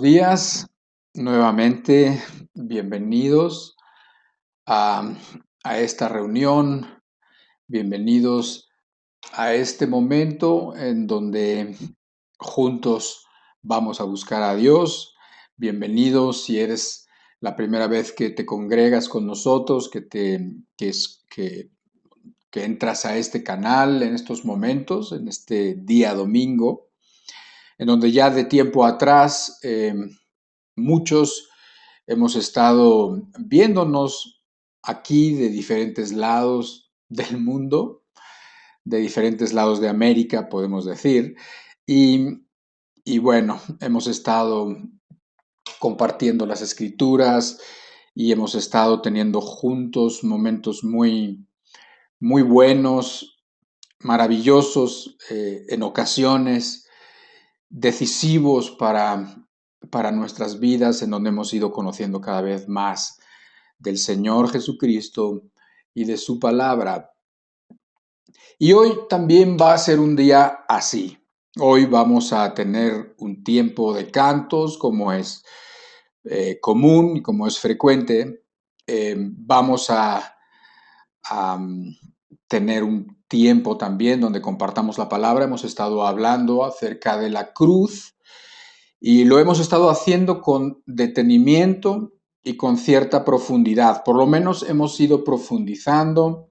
Buenos días, nuevamente bienvenidos a, a esta reunión, bienvenidos a este momento en donde juntos vamos a buscar a Dios. Bienvenidos si eres la primera vez que te congregas con nosotros, que entras a este canal en estos momentos, en este día domingo, en donde ya de tiempo atrás muchos hemos estado viéndonos aquí de diferentes lados del mundo, de diferentes lados de América, podemos decir, y, y bueno, hemos estado compartiendo las escrituras y hemos estado teniendo juntos momentos muy buenos, maravillosos, en ocasiones decisivos para nuestras vidas, en donde hemos ido conociendo cada vez más del Señor Jesucristo y de su palabra. Y hoy también va a ser un día así. Hoy vamos a tener un tiempo de cantos, como es común y como es frecuente. Vamos a tener un tiempo también donde compartamos la palabra. Hemos estado hablando acerca de la cruz y lo hemos estado haciendo con detenimiento y con cierta profundidad. Por lo menos hemos ido profundizando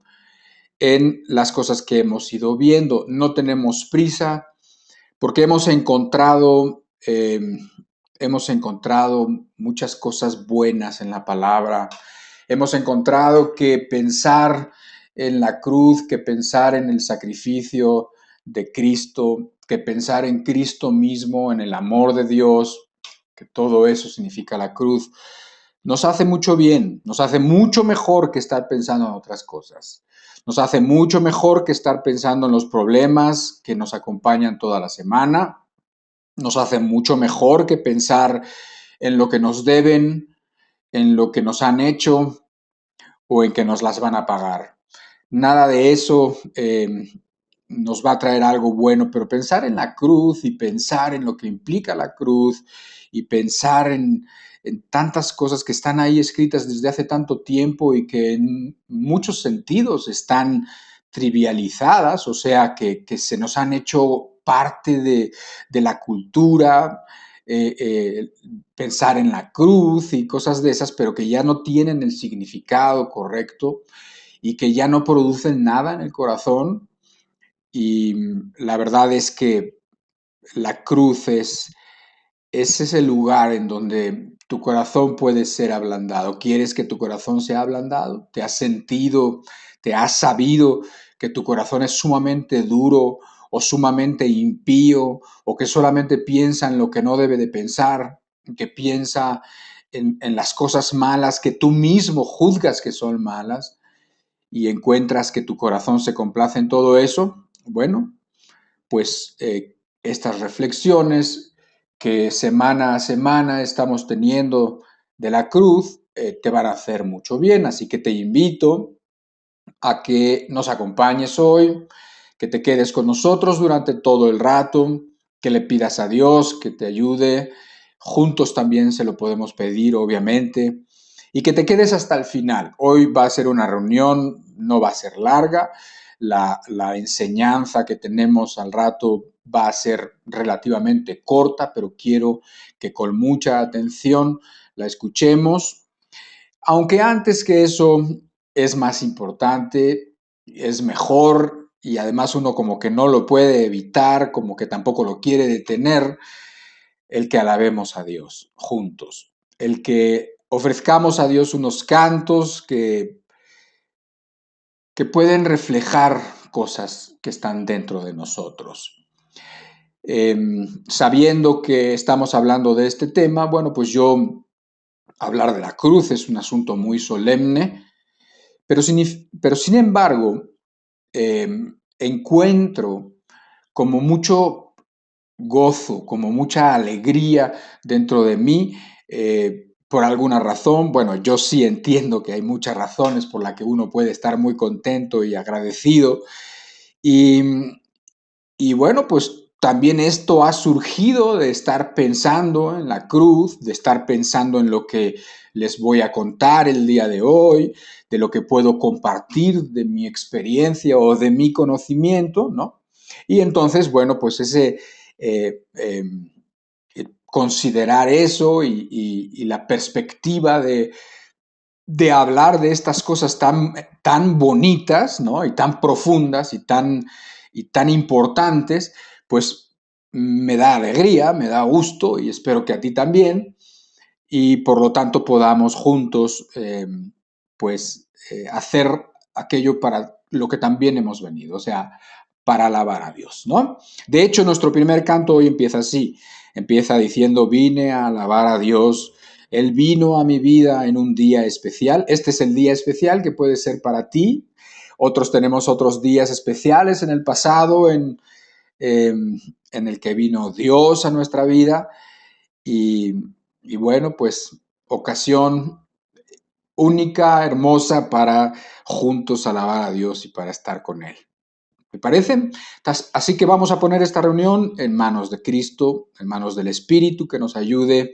en las cosas que hemos ido viendo. No tenemos prisa porque hemos encontrado muchas cosas buenas en la palabra. Hemos encontrado que pensar en la cruz, que pensar en el sacrificio de Cristo, que pensar en Cristo mismo, en el amor de Dios, que todo eso significa la cruz, nos hace mucho bien, nos hace mucho mejor que estar pensando en otras cosas. Nos hace mucho mejor que estar pensando en los problemas que nos acompañan toda la semana. Nos hace mucho mejor que pensar en lo que nos deben, en lo que nos han hecho o en que nos las van a pagar. Nada de eso nos va a traer algo bueno, pero pensar en la cruz y pensar en lo que implica la cruz y pensar en tantas cosas que están ahí escritas desde hace tanto tiempo y que en muchos sentidos están trivializadas, o sea, que se nos han hecho parte de la cultura, pensar en la cruz y cosas de esas, pero que ya no tienen el significado correcto y que ya no producen nada en el corazón. Y la verdad es que la cruz es ese lugar en donde tu corazón puede ser ablandado. ¿Quieres que tu corazón sea ablandado? ¿Te has sentido, te has sabido que tu corazón es sumamente duro o sumamente impío o que solamente piensa en lo que no debe de pensar, que piensa en las cosas malas que tú mismo juzgas que son malas y encuentras que tu corazón se complace en todo eso? Bueno, pues estas reflexiones que semana a semana estamos teniendo de la cruz te van a hacer mucho bien, así que te invito a que nos acompañes hoy, que te quedes con nosotros durante todo el rato, que le pidas a Dios que te ayude, juntos también se lo podemos pedir, obviamente, y que te quedes hasta el final. Hoy va a ser una reunión, no va a ser larga, la enseñanza que tenemos al rato va a ser relativamente corta, pero quiero que con mucha atención la escuchemos. Aunque antes que eso es más importante, es mejor y además uno como que no lo puede evitar, como que tampoco lo quiere detener, el que alabemos a Dios juntos, el que ofrezcamos a Dios unos cantos que pueden reflejar cosas que están dentro de nosotros. Sabiendo que estamos hablando de este tema, bueno, pues hablar de la cruz es un asunto muy solemne, pero sin embargo, eh, encuentro como mucho gozo, como mucha alegría dentro de mí, por alguna razón. Bueno, yo sí entiendo que hay muchas razones por las que uno puede estar muy contento y agradecido. Y, y bueno, pues también esto ha surgido de estar pensando en la cruz, de estar pensando en lo que les voy a contar el día de hoy, de lo que puedo compartir de mi experiencia o de mi conocimiento, ¿no? Y entonces, bueno, pues ese considerar eso y la perspectiva de hablar de estas cosas tan bonitas, ¿no? Y tan profundas y tan importantes, pues me da alegría, me da gusto y espero que a ti también. Y por lo tanto podamos juntos, hacer aquello para lo que también hemos venido, o sea, para alabar a Dios, ¿no? De hecho, nuestro primer canto hoy empieza así, empieza diciendo, vine a alabar a Dios, Él vino a mi vida en un día especial, este es el día especial que puede ser para ti, otros tenemos otros días especiales en el pasado, en el que vino Dios a nuestra vida, y, y bueno, pues ocasión única, hermosa para juntos alabar a Dios y para estar con Él. ¿Me parece? Así que vamos a poner esta reunión en manos de Cristo, en manos del Espíritu que nos ayude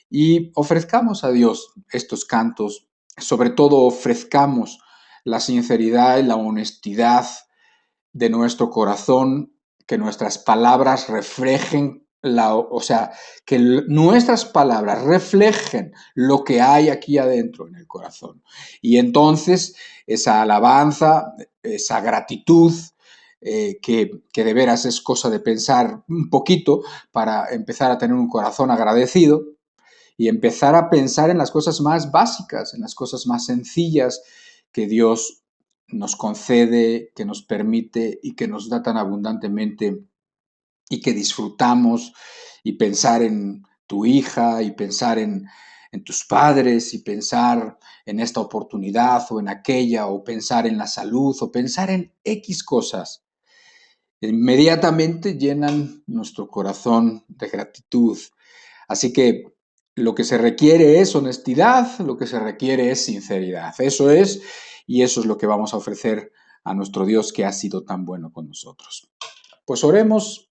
y ofrezcamos a Dios estos cantos, sobre todo ofrezcamos la sinceridad y la honestidad de nuestro corazón, que nuestras palabras reflejen o sea, que nuestras palabras reflejen lo que hay aquí adentro en el corazón. Y entonces esa alabanza, esa gratitud, que de veras es cosa de pensar un poquito para empezar a tener un corazón agradecido y empezar a pensar en las cosas más básicas, en las cosas más sencillas que Dios nos concede, que nos permite y que nos da tan abundantemente y que disfrutamos, y pensar en tu hija y pensar en tus padres y pensar en esta oportunidad o en aquella o pensar en la salud o pensar en X cosas. Inmediatamente llenan nuestro corazón de gratitud. Así que lo que se requiere es honestidad, lo que se requiere es sinceridad. Eso es, y eso es lo que vamos a ofrecer a nuestro Dios que ha sido tan bueno con nosotros. Pues oremos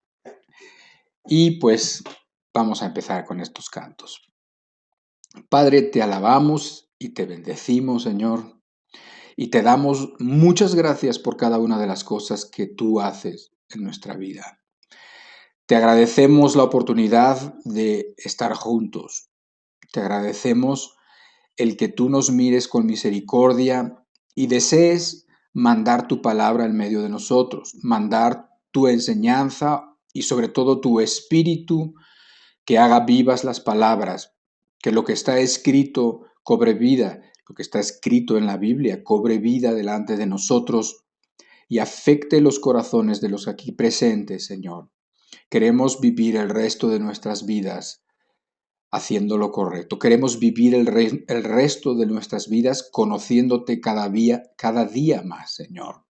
y pues vamos a empezar con estos cantos. Padre, te alabamos y te bendecimos, Señor, y te damos muchas gracias por cada una de las cosas que tú haces en nuestra vida. Te agradecemos la oportunidad de estar juntos. Te agradecemos el que tú nos mires con misericordia y desees mandar tu palabra en medio de nosotros, mandar tu enseñanza y sobre todo tu espíritu que haga vivas las palabras, que lo que está escrito cobre vida, lo que está escrito en la Biblia cobre vida delante de nosotros y afecte los corazones de los aquí presentes, Señor. Queremos vivir el resto de nuestras vidas haciendo lo correcto. Queremos vivir el resto de nuestras vidas conociéndote cada día más, Señor.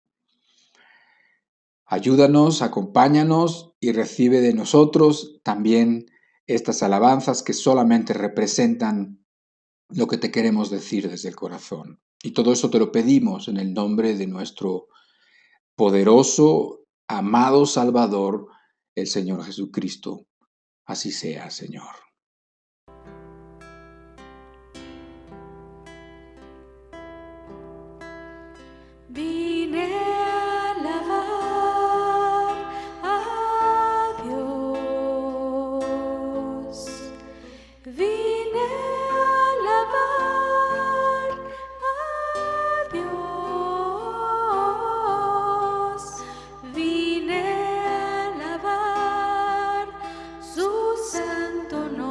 Ayúdanos, acompáñanos y recibe de nosotros también estas alabanzas que solamente representan lo que te queremos decir desde el corazón. Y todo eso te lo pedimos en el nombre de nuestro poderoso, amado Salvador, el Señor Jesucristo. Así sea, Señor. Vine a alabar a Dios. Vine a alabar a Dios. Vine a alabar su santo nombre.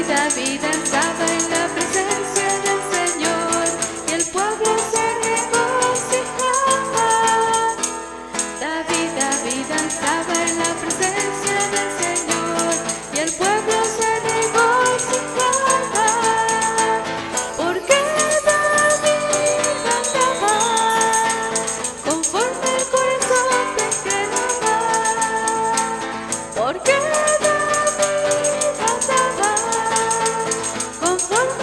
David danzaba en la presencia del Señor y el pueblo se regocijaba. David danzaba en la presencia del Señor y el pueblo se regocijaba. Porque David andaba conforme el corazón te quedaba. Porque David andaba conforme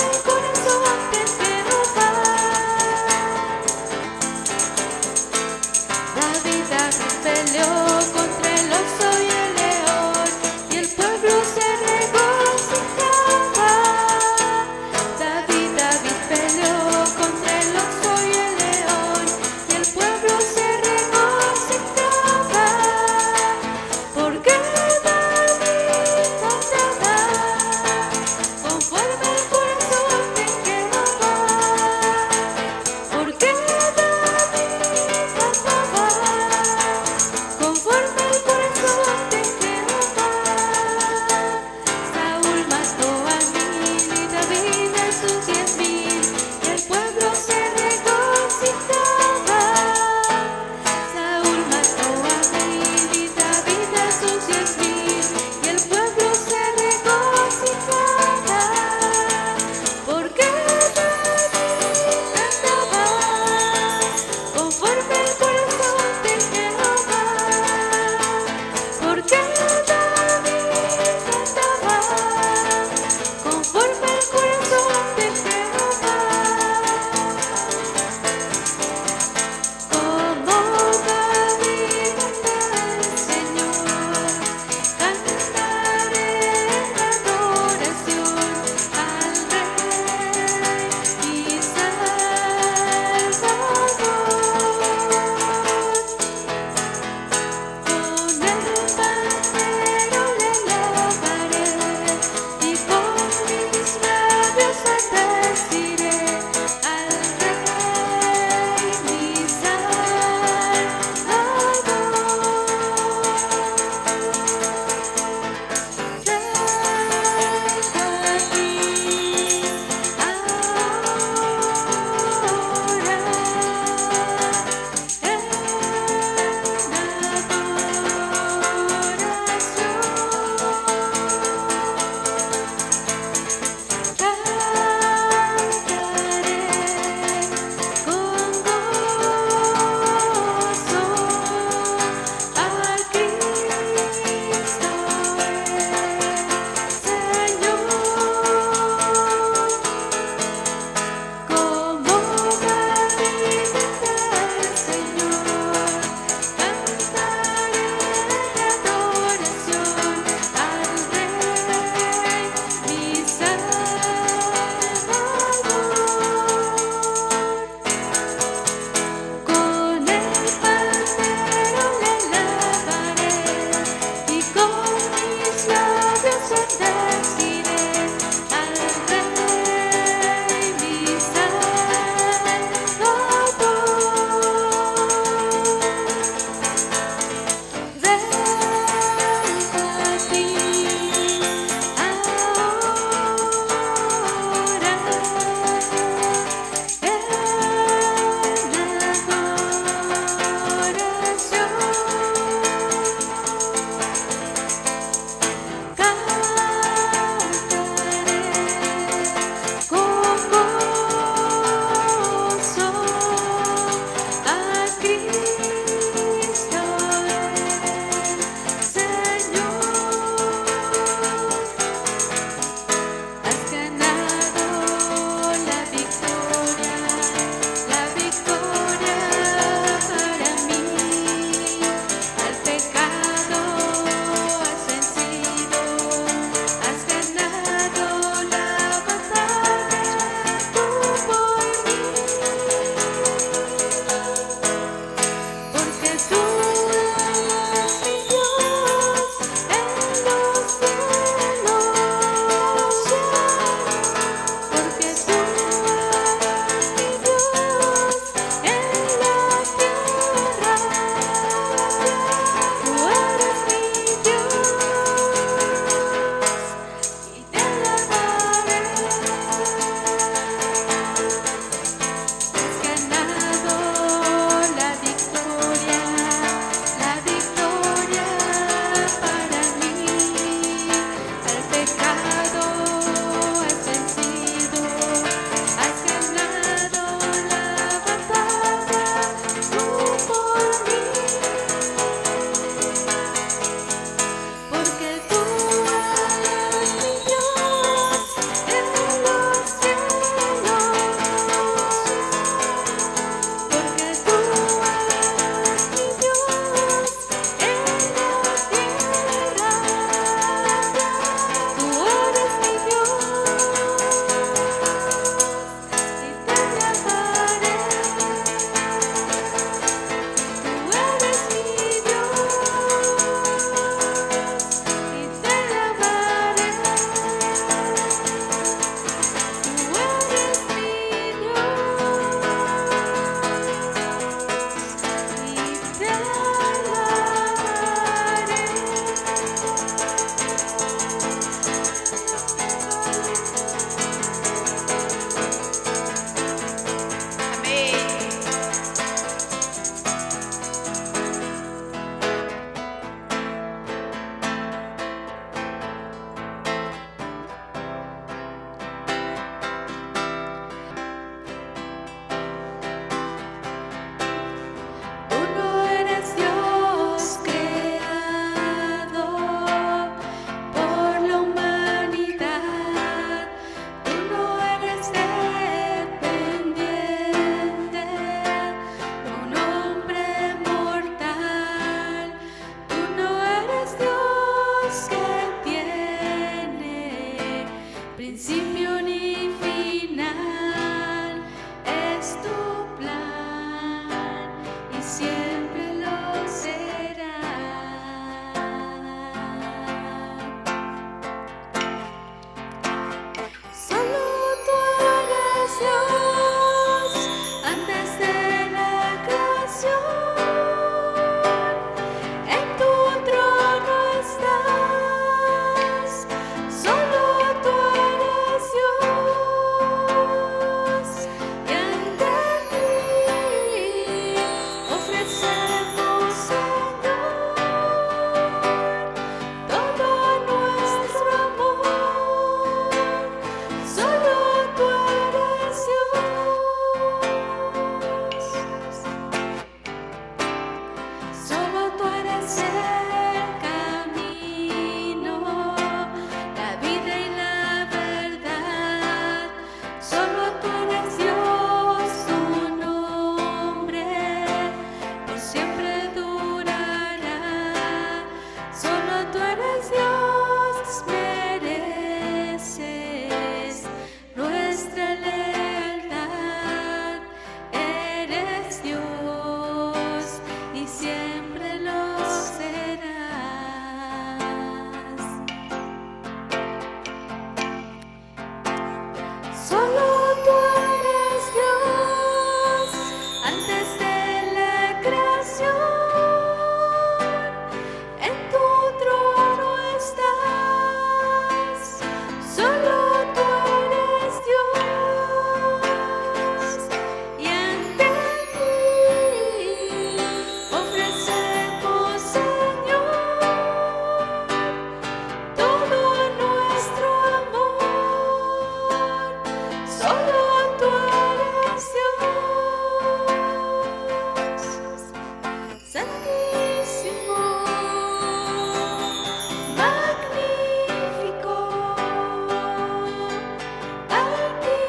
principio ni final, es tu plan y siempre lo será. Solo tú eres Dios antes de la creación. En tu trono estás, solo tú eres Dios. Y ante ti ofrecemos, Señor, todo nuestro amor. Solo tú eres Dios. Solo tú eres el camino, la vida y la verdad. Solo tú eres Dios, tu nombre por siempre durará. Solo tú eres Dios, mereces nuestra lealtad. Eres Dios y siempre lo serás. Solo tú eres Dios antes de la creación. En tu trono estás, solo tú eres Dios. Y ante ti ofrecemos, Señor, todo nuestro amor. Solo tú eres Dios, santísimo, magnífico,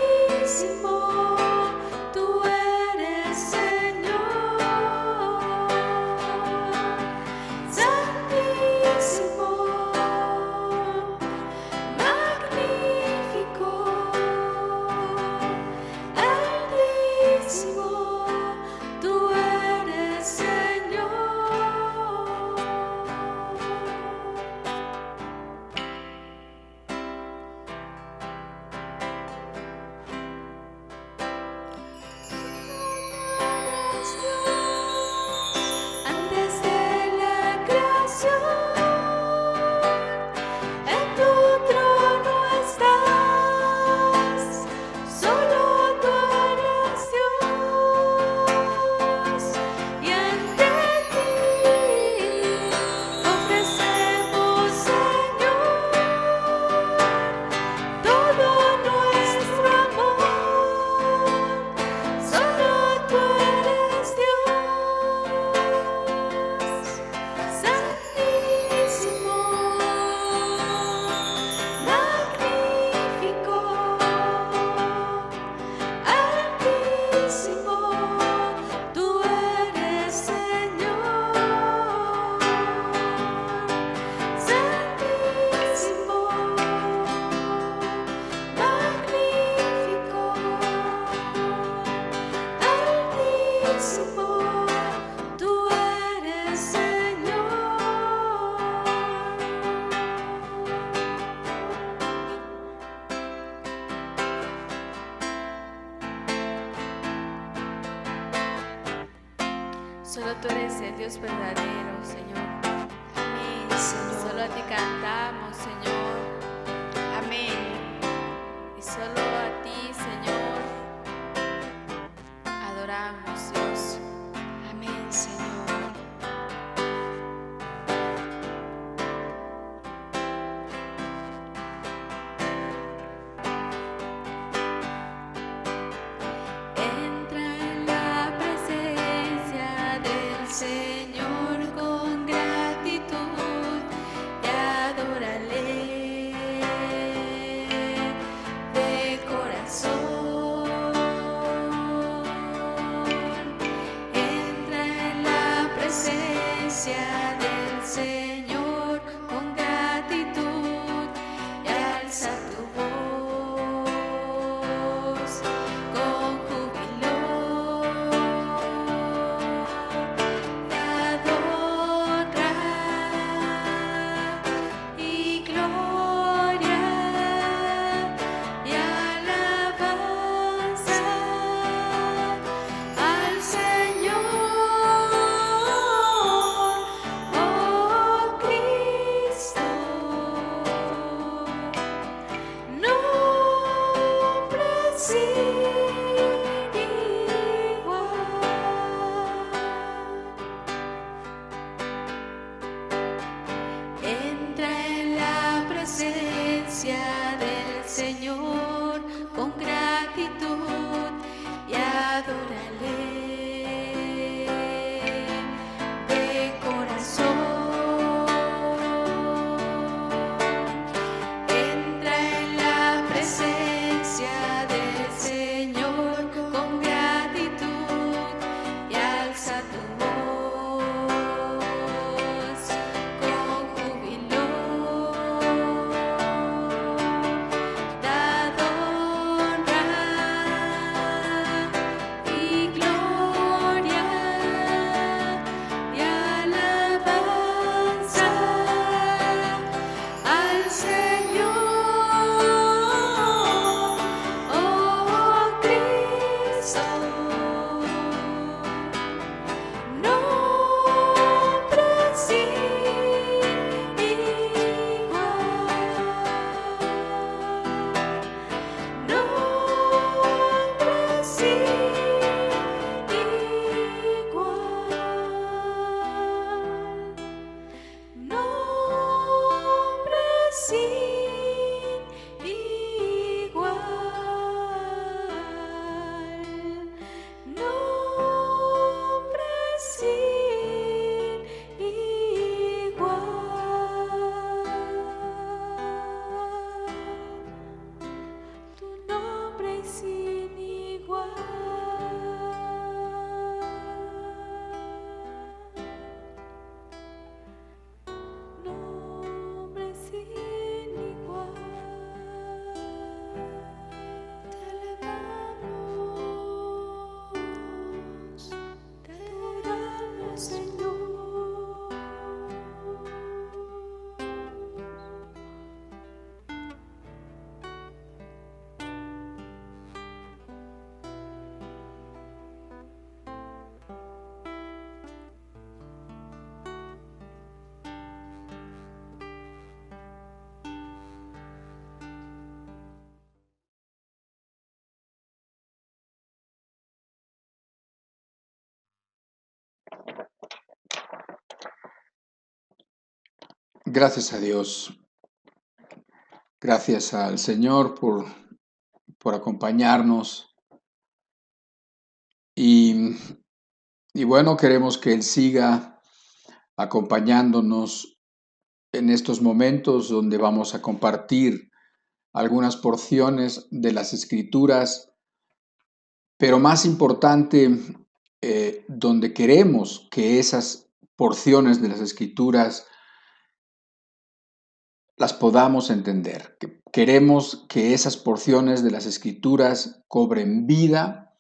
altísimo, tú eres Señor, santísimo, magnífico, altísimo, tú eres Señor. Eres Dios antes de la creación. En tu trono estás, solo tú eres Dios. Y ante ti ofrecemos, Señor, todo nuestro amor. Solo tú eres Dios, santísimo, magnífico, altísimo, tú eres Señor, santísimo, magnífico, altísimo, tú eres Señor. Solo tú eres el Dios verdadero, Señor. Amén, Señor. Solo a ti cantamos, Señor. Amén. Y solo a ti, Señor, adoramos, Dios. Amén, Señor. Entra en la presencia del Señor con gratitud y adórale. Entra en la presencia del Señor con gratitud y adórale de corazón. Entra en la presencia del Señor con gratitud y alza tu voz con júbilo. Dad honra y gloria y alabanza al Señor, oh Cristo. Nombre sin igual. Nombre sin igual. Nombre sin igual. Nombre sin igual. Tu nombre es sin igual. Nombre sin igual. Te alabamos, te adoramos, Señor. Gracias a Dios, gracias al Señor por acompañarnos y bueno, queremos que Él siga acompañándonos en estos momentos donde vamos a compartir algunas porciones de las Escrituras, pero más importante, donde queremos que esas porciones de las Escrituras las podamos entender. Queremos que esas porciones de las Escrituras cobren vida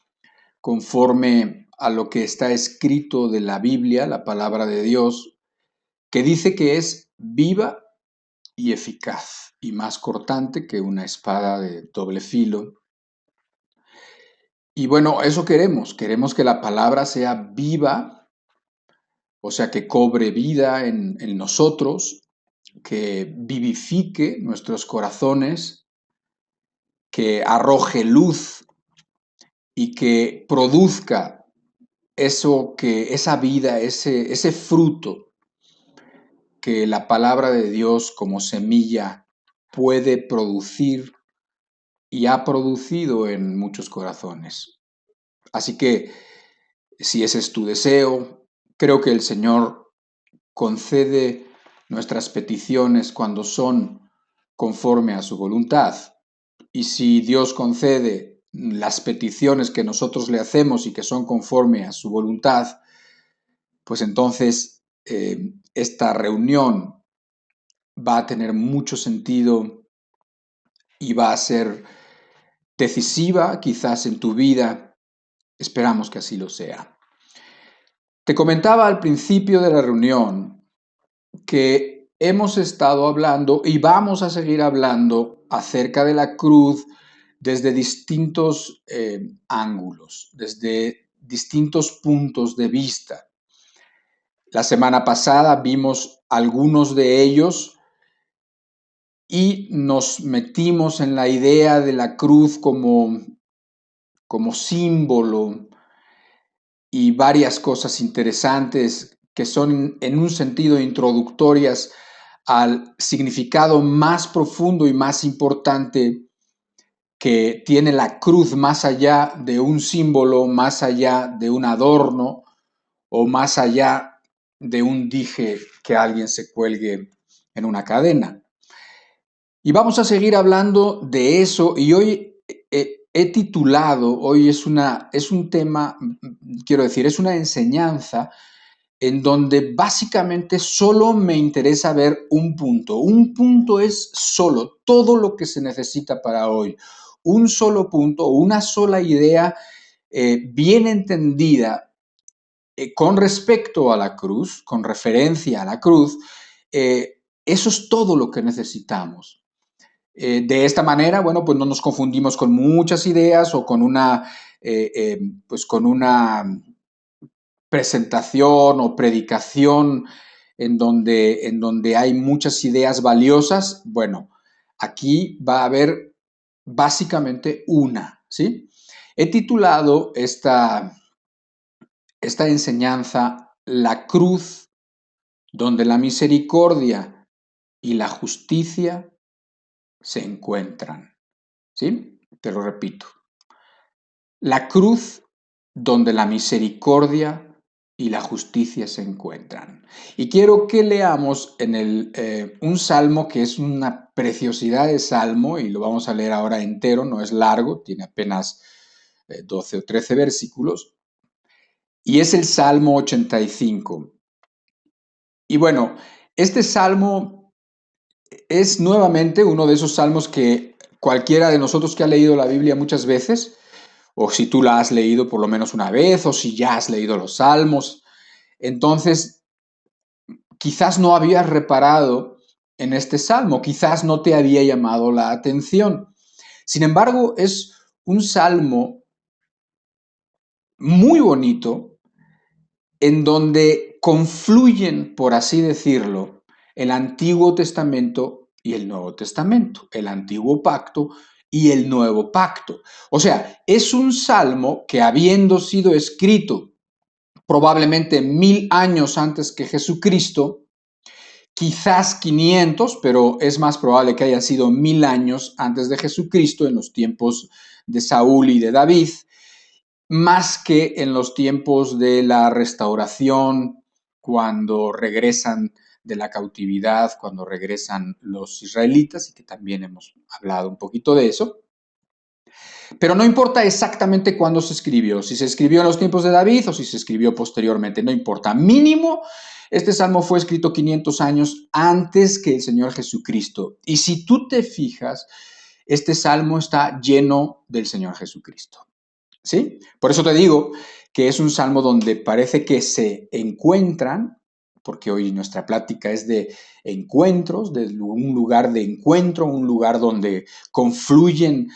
conforme a lo que está escrito de la Biblia, la palabra de Dios, que dice que es viva y eficaz y más cortante que una espada de doble filo. Y bueno, eso queremos que la palabra sea viva, o sea, que cobre vida en nosotros, que vivifique nuestros corazones, que arroje luz y que produzca esa vida, ese fruto que la palabra de Dios como semilla puede producir y ha producido en muchos corazones. Así que, si ese es tu deseo, creo que el Señor concede nuestras peticiones cuando son conforme a su voluntad. Y si Dios concede las peticiones que nosotros le hacemos y que son conforme a su voluntad, pues entonces esta reunión va a tener mucho sentido y va a ser decisiva quizás en tu vida. Esperamos que así lo sea. Te comentaba al principio de la reunión que hemos estado hablando y vamos a seguir hablando acerca de la cruz desde distintos ángulos, desde distintos puntos de vista. La semana pasada vimos algunos de ellos y nos metimos en la idea de la cruz como como símbolo y varias cosas interesantes que son en un sentido introductorias al significado más profundo y más importante que tiene la cruz, más allá de un símbolo, más allá de un adorno o más allá de un dije que alguien se cuelgue en una cadena. Y vamos a seguir hablando de eso y hoy he titulado, hoy es un tema, quiero decir, es una enseñanza en donde básicamente solo me interesa ver un punto. Un punto es solo todo lo que se necesita para hoy. Un solo punto, una sola idea bien entendida con respecto a la cruz, con referencia a la cruz, eso es todo lo que necesitamos. De esta manera, bueno, pues no nos confundimos con muchas ideas o con pues con una presentación o predicación en donde hay muchas ideas valiosas. Bueno, aquí va a haber básicamente una, ¿sí? He titulado esta enseñanza La cruz donde la misericordia y la justicia se encuentran. ¿Sí? Te lo repito. La cruz donde la misericordia y la justicia se encuentran. Y quiero que leamos en un salmo que es una preciosidad de salmo, y lo vamos a leer ahora entero, no es largo, tiene apenas 12 o 13 versículos, y es el Salmo 85. Y bueno, este salmo es nuevamente uno de esos salmos que cualquiera de nosotros que ha leído la Biblia muchas veces, o si tú la has leído por lo menos una vez, o si ya has leído los salmos, entonces quizás no habías reparado en este salmo, quizás no te había llamado la atención. Sin embargo, es un salmo muy bonito en donde confluyen, por así decirlo, el Antiguo Testamento y el Nuevo Testamento, el Antiguo Pacto y el Nuevo Pacto. O sea, es un salmo que, habiendo sido escrito probablemente 1000 años antes que Jesucristo, quizás 500, pero es más probable que haya sido 1000 años antes de Jesucristo, en los tiempos de Saúl y de David, más que en los tiempos de la restauración, cuando regresan de la cautividad, cuando regresan los israelitas, y que también hemos hablado un poquito de eso. Pero no importa exactamente cuándo se escribió, si se escribió en los tiempos de David o si se escribió posteriormente, no importa. Mínimo, este salmo fue escrito 500 años antes que el Señor Jesucristo. Y si tú te fijas, este salmo está lleno del Señor Jesucristo. ¿Sí? Por eso te digo que es un salmo donde parece que se encuentran, porque hoy nuestra plática es de encuentros, de un lugar de encuentro, un lugar donde confluyen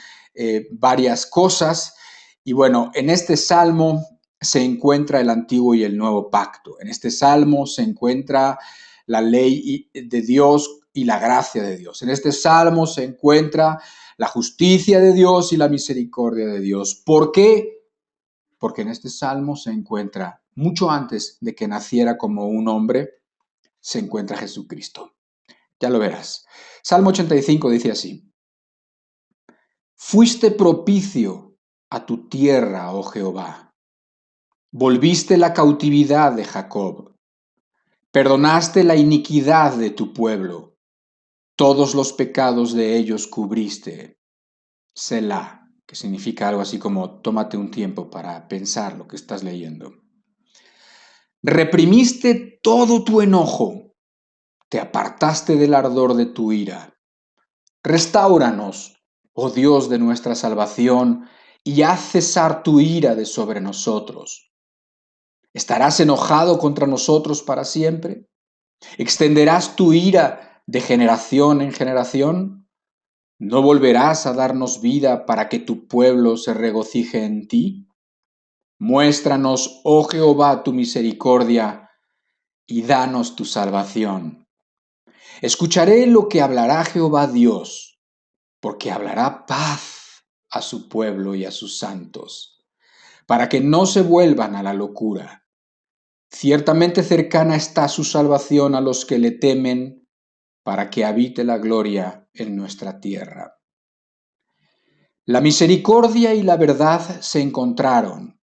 varias cosas. Y bueno, en este salmo se encuentra el antiguo y el nuevo pacto. En este salmo se encuentra la ley de Dios y la gracia de Dios. En este salmo se encuentra la justicia de Dios y la misericordia de Dios. ¿Por qué? Porque en este salmo se encuentra, mucho antes de que naciera como un hombre, se encuentra Jesucristo. Ya lo verás. Salmo 85 dice así: Fuiste propicio a tu tierra, oh Jehová. Volviste la cautividad de Jacob. Perdonaste la iniquidad de tu pueblo. Todos los pecados de ellos cubriste. Selah, que significa algo así como tómate un tiempo para pensar lo que estás leyendo. Reprimiste todo tu enojo, te apartaste del ardor de tu ira. Restáuranos, oh Dios de nuestra salvación, y haz cesar tu ira de sobre nosotros. ¿Estarás enojado contra nosotros para siempre? ¿Extenderás tu ira de generación en generación? ¿No volverás a darnos vida para que tu pueblo se regocije en ti? Muéstranos, oh Jehová, tu misericordia y danos tu salvación. Escucharé lo que hablará Jehová Dios, porque hablará paz a su pueblo y a sus santos, para que no se vuelvan a la locura. Ciertamente cercana está su salvación a los que le temen, para que habite la gloria en nuestra tierra. La misericordia y la verdad se encontraron,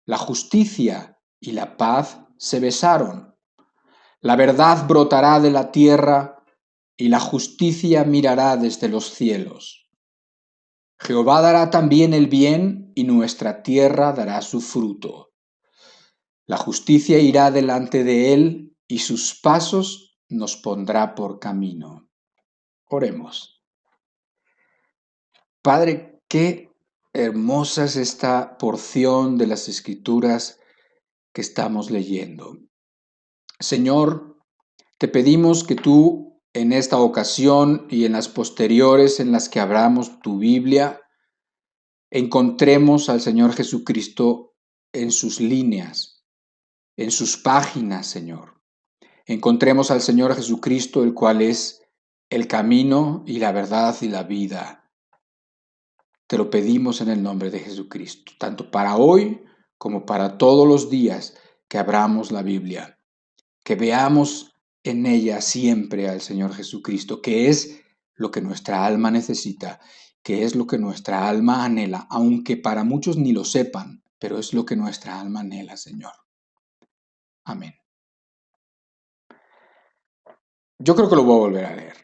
la justicia y la paz se besaron. La verdad brotará de la tierra y la justicia mirará desde los cielos. Jehová dará también el bien y nuestra tierra dará su fruto. La justicia irá delante de él y sus pasos nos pondrá por camino. Oremos. Padre, qué hermosa es esta porción de las Escrituras que estamos leyendo. Señor, te pedimos que tú en esta ocasión y en las posteriores en las que abramos tu Biblia, encontremos al Señor Jesucristo en sus líneas, en sus páginas, Señor. Encontremos al Señor Jesucristo, el cual es el camino y la verdad y la vida. Te lo pedimos en el nombre de Jesucristo, tanto para hoy como para todos los días que abramos la Biblia. Que veamos en ella siempre al Señor Jesucristo, que es lo que nuestra alma necesita, que es lo que nuestra alma anhela, aunque para muchos ni lo sepan, pero es lo que nuestra alma anhela, Señor. Amén. Yo creo que lo voy a volver a leer.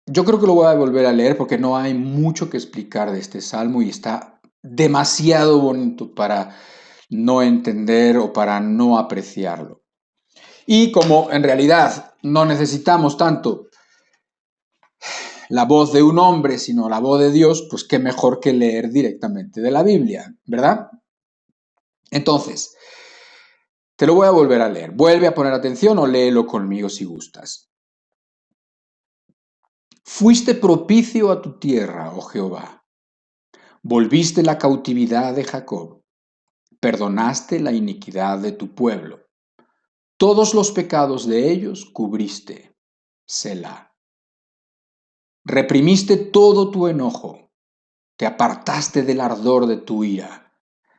Yo creo que lo voy a volver a leer porque no hay mucho que explicar de este salmo y está demasiado bonito para no entender o para no apreciarlo. Y como en realidad no necesitamos tanto la voz de un hombre, sino la voz de Dios, pues qué mejor que leer directamente de la Biblia, ¿verdad? Entonces, te lo voy a volver a leer. Vuelve a poner atención o léelo conmigo si gustas. Fuiste propicio a tu tierra, oh Jehová. Volviste la cautividad de Jacob. Perdonaste la iniquidad de tu pueblo. Todos los pecados de ellos cubriste. Selah. Reprimiste todo tu enojo. Te apartaste del ardor de tu ira.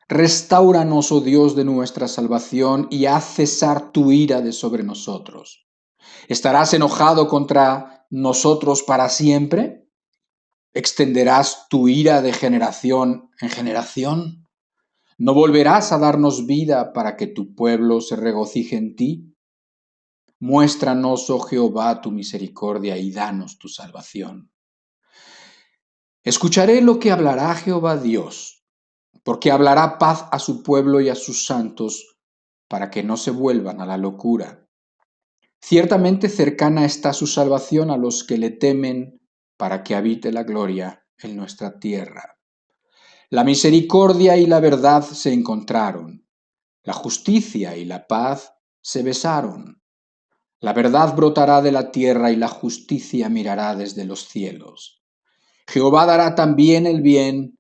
Restáuranos, oh Dios de nuestra salvación, y haz cesar tu ira de sobre nosotros. ¿Estarás enojado contra nosotros para siempre? ¿Extenderás tu ira de generación en generación? ¿No volverás a darnos vida para que tu pueblo se regocije en ti? Muéstranos, oh Jehová, tu misericordia y danos tu salvación. Escucharé lo que hablará Jehová Dios, porque hablará paz a su pueblo y a sus santos, para que no se vuelvan a la locura. Ciertamente cercana está su salvación a los que le temen, para que habite la gloria en nuestra tierra. La misericordia y la verdad se encontraron, la justicia y la paz se besaron. La verdad brotará de la tierra y la justicia mirará desde los cielos. Jehová dará también el bien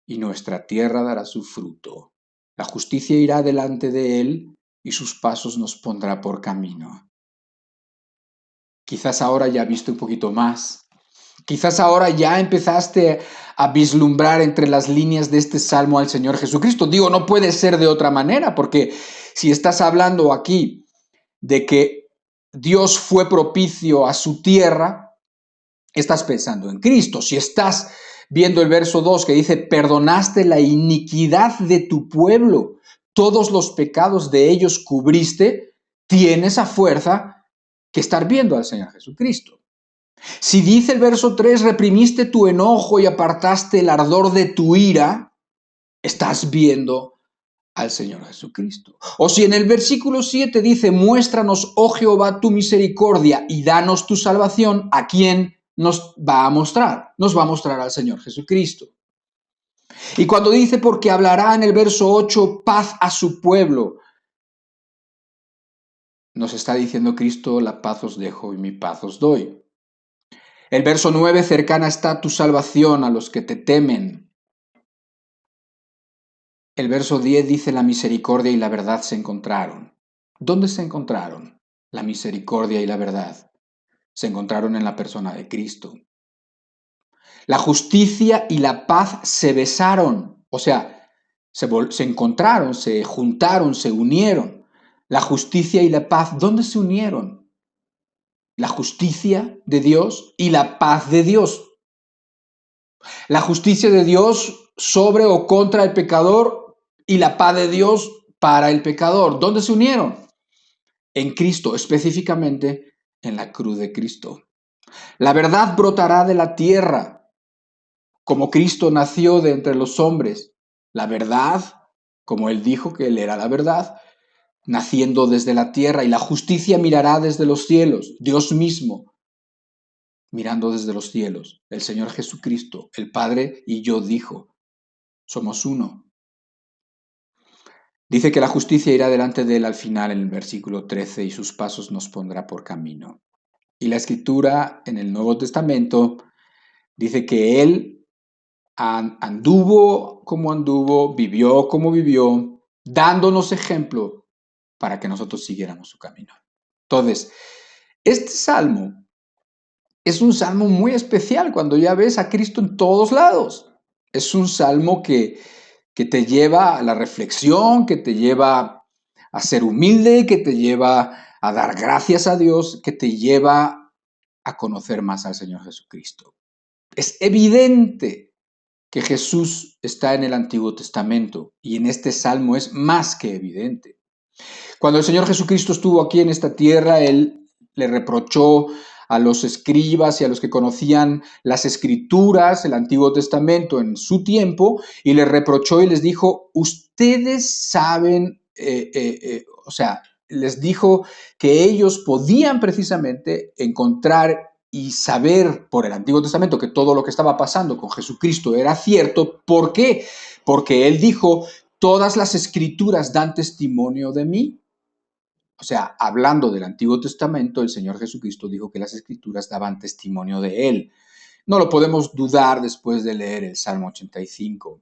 y nuestra tierra dará su fruto. La justicia irá delante de él y sus pasos nos pondrá por camino. Quizás ahora ya viste un poquito más. Quizás ahora ya empezaste a vislumbrar entre las líneas de este salmo al Señor Jesucristo. Digo, no puede ser de otra manera, porque si estás hablando aquí de que Dios fue propicio a su tierra, estás pensando en Cristo. Si estás viendo el verso 2 que dice, perdonaste la iniquidad de tu pueblo, todos los pecados de ellos cubriste, tienes a fuerza que estar viendo al Señor Jesucristo. Si dice el verso 3, reprimiste tu enojo y apartaste el ardor de tu ira, estás viendo al Señor Jesucristo. O si en el versículo 7 dice, muéstranos, oh Jehová, tu misericordia y danos tu salvación, ¿a quién nos va a mostrar? Nos va a mostrar al Señor Jesucristo. Y cuando dice, porque hablará en el verso 8, paz a su pueblo, nos está diciendo Cristo, la paz os dejo y mi paz os doy. El verso 9, cercana está tu salvación a los que te temen. El verso 10 dice, la misericordia y la verdad se encontraron. ¿Dónde se encontraron la misericordia y la verdad? Se encontraron en la persona de Cristo. La justicia y la paz se besaron, o sea, se encontraron, se juntaron, se unieron. La justicia y la paz, ¿dónde se unieron? La justicia de Dios y la paz de Dios. La justicia de Dios sobre o contra el pecador y la paz de Dios para el pecador. ¿Dónde se unieron? En Cristo, específicamente en la cruz de Cristo. La verdad brotará de la tierra, como Cristo nació de entre los hombres. La verdad, como Él dijo que Él era la verdad, naciendo desde la tierra, y la justicia mirará desde los cielos, Dios mismo mirando desde los cielos, el Señor Jesucristo, el Padre y yo dijo, somos uno. Dice que la justicia irá delante de Él al final en el versículo 13 y sus pasos nos pondrá por camino. Y la Escritura en el Nuevo Testamento dice que Él anduvo como anduvo, vivió como vivió, dándonos ejemplo para que nosotros siguiéramos su camino. Entonces, este salmo es un salmo muy especial cuando ya ves a Cristo en todos lados. Es un salmo que te lleva a la reflexión, que te lleva a ser humilde, que te lleva a dar gracias a Dios, que te lleva a conocer más al Señor Jesucristo. Es evidente que Jesús está en el Antiguo Testamento y en este salmo es más que evidente. Cuando el Señor Jesucristo estuvo aquí en esta tierra, Él le reprochó a los escribas y a los que conocían las Escrituras, el Antiguo Testamento en su tiempo, y les reprochó y les dijo, ustedes saben, les dijo que ellos podían precisamente encontrar y saber por el Antiguo Testamento que todo lo que estaba pasando con Jesucristo era cierto. ¿Por qué? Porque Él dijo, todas las Escrituras dan testimonio de mí. O sea, hablando del Antiguo Testamento, el Señor Jesucristo dijo que las Escrituras daban testimonio de Él. No lo podemos dudar después de leer el Salmo 85.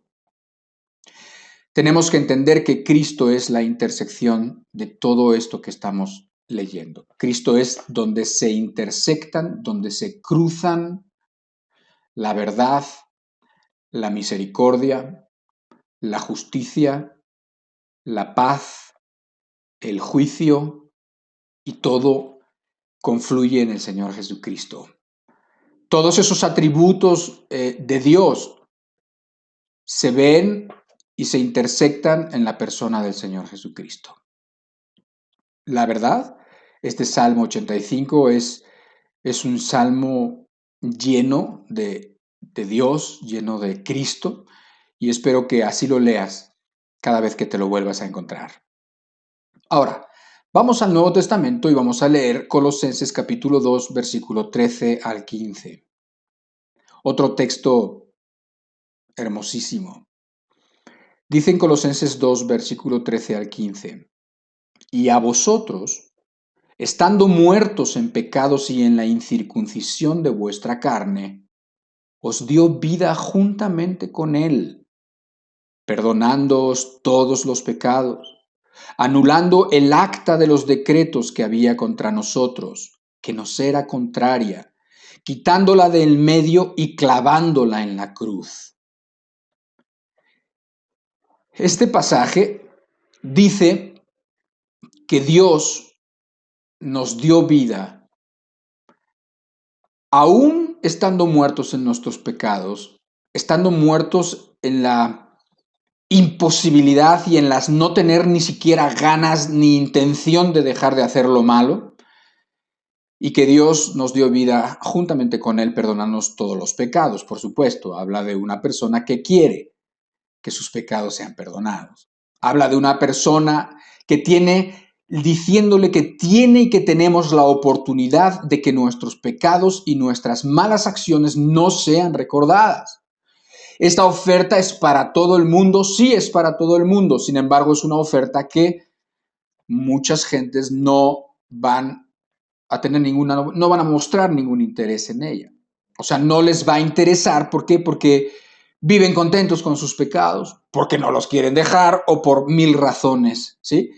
Tenemos que entender que Cristo es la intersección de todo esto que estamos leyendo. Cristo es donde se intersectan, donde se cruzan la verdad, la misericordia, la justicia, la paz, el juicio y todo confluye en el Señor Jesucristo. Todos esos atributos de Dios se ven y se intersectan en la persona del Señor Jesucristo. La verdad, este Salmo 85 es un salmo lleno de Dios, lleno de Cristo, y espero que así lo leas cada vez que te lo vuelvas a encontrar. Ahora, vamos al Nuevo Testamento y vamos a leer Colosenses capítulo 2, versículo 13 al 15. Otro texto hermosísimo. Dice en Colosenses 2, versículo 13 al 15, y a vosotros, estando muertos en pecados y en la incircuncisión de vuestra carne, os dio vida juntamente con Él, perdonándoos todos los pecados, anulando el acta de los decretos que había contra nosotros, que nos era contraria, quitándola del medio y clavándola en la cruz. Este pasaje dice que Dios nos dio vida, aún estando muertos en nuestros pecados, estando muertos en la imposibilidad y en las no tener ni siquiera ganas ni intención de dejar de hacer lo malo, y que Dios nos dio vida juntamente con Él, perdonándonos todos los pecados, por supuesto. Habla de una persona que quiere que sus pecados sean perdonados. Habla de una persona que tiene, diciéndole que tiene y que tenemos la oportunidad de que nuestros pecados y nuestras malas acciones no sean recordadas. Esta oferta es para todo el mundo, sí es para todo el mundo, sin embargo es una oferta que muchas gentes no van a tener no van a mostrar ningún interés en ella. O sea, no les va a interesar. ¿Por qué? Porque viven contentos con sus pecados, porque no los quieren dejar o por mil razones, ¿sí?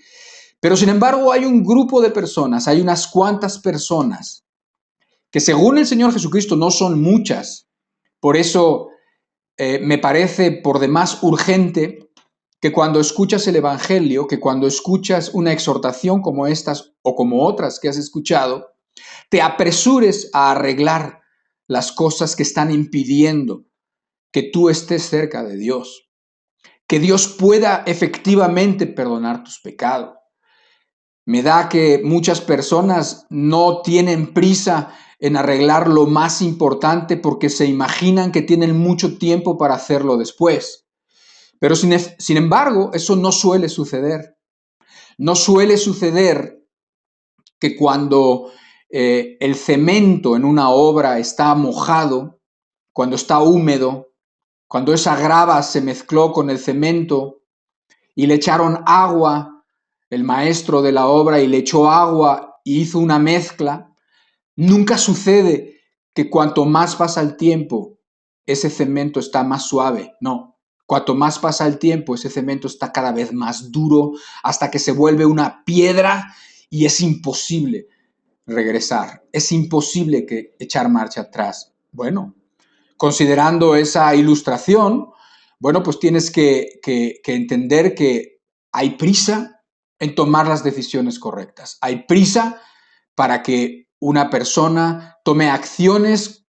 Pero sin embargo hay un grupo de personas, hay unas cuantas personas que según el Señor Jesucristo no son muchas, Por eso me parece por demás urgente que cuando escuchas el Evangelio, que cuando escuchas una exhortación como estas o como otras que has escuchado, te apresures a arreglar las cosas que están impidiendo que tú estés cerca de Dios, que Dios pueda efectivamente perdonar tus pecados. Me da que muchas personas no tienen prisa en arreglar lo más importante porque se imaginan que tienen mucho tiempo para hacerlo después. Pero sin embargo, eso no suele suceder. No suele suceder que cuando el cemento en una obra está mojado, cuando está húmedo, cuando esa grava se mezcló con el cemento y le echaron agua, el maestro de la obra, y le echó agua y hizo una mezcla, nunca sucede que cuanto más pasa el tiempo, ese cemento está más suave. No, cuanto más pasa el tiempo, ese cemento está cada vez más duro hasta que se vuelve una piedra y es imposible regresar. Es imposible que echar marcha atrás. Bueno, considerando esa ilustración, bueno, pues tienes que entender que hay prisa en tomar las decisiones correctas. Hay prisa para que una persona tome acciones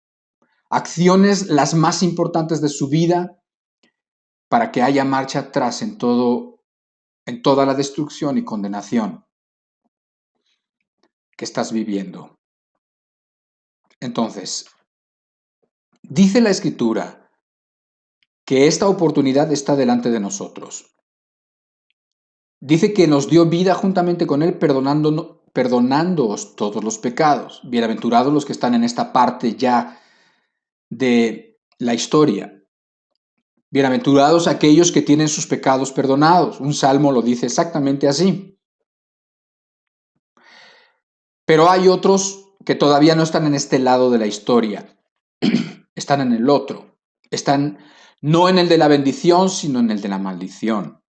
las más importantes de su vida, para que haya marcha atrás en toda la destrucción y condenación que estás viviendo. Entonces, dice la Escritura que esta oportunidad está delante de nosotros. Dice que nos dio vida juntamente con Él, perdonándoos todos los pecados. Bienaventurados los que están en esta parte ya de la historia. Bienaventurados aquellos que tienen sus pecados perdonados. Un salmo lo dice exactamente así. Pero hay otros que todavía no están en este lado de la historia. Están en el otro. Están no en el de la bendición, sino en el de la maldición.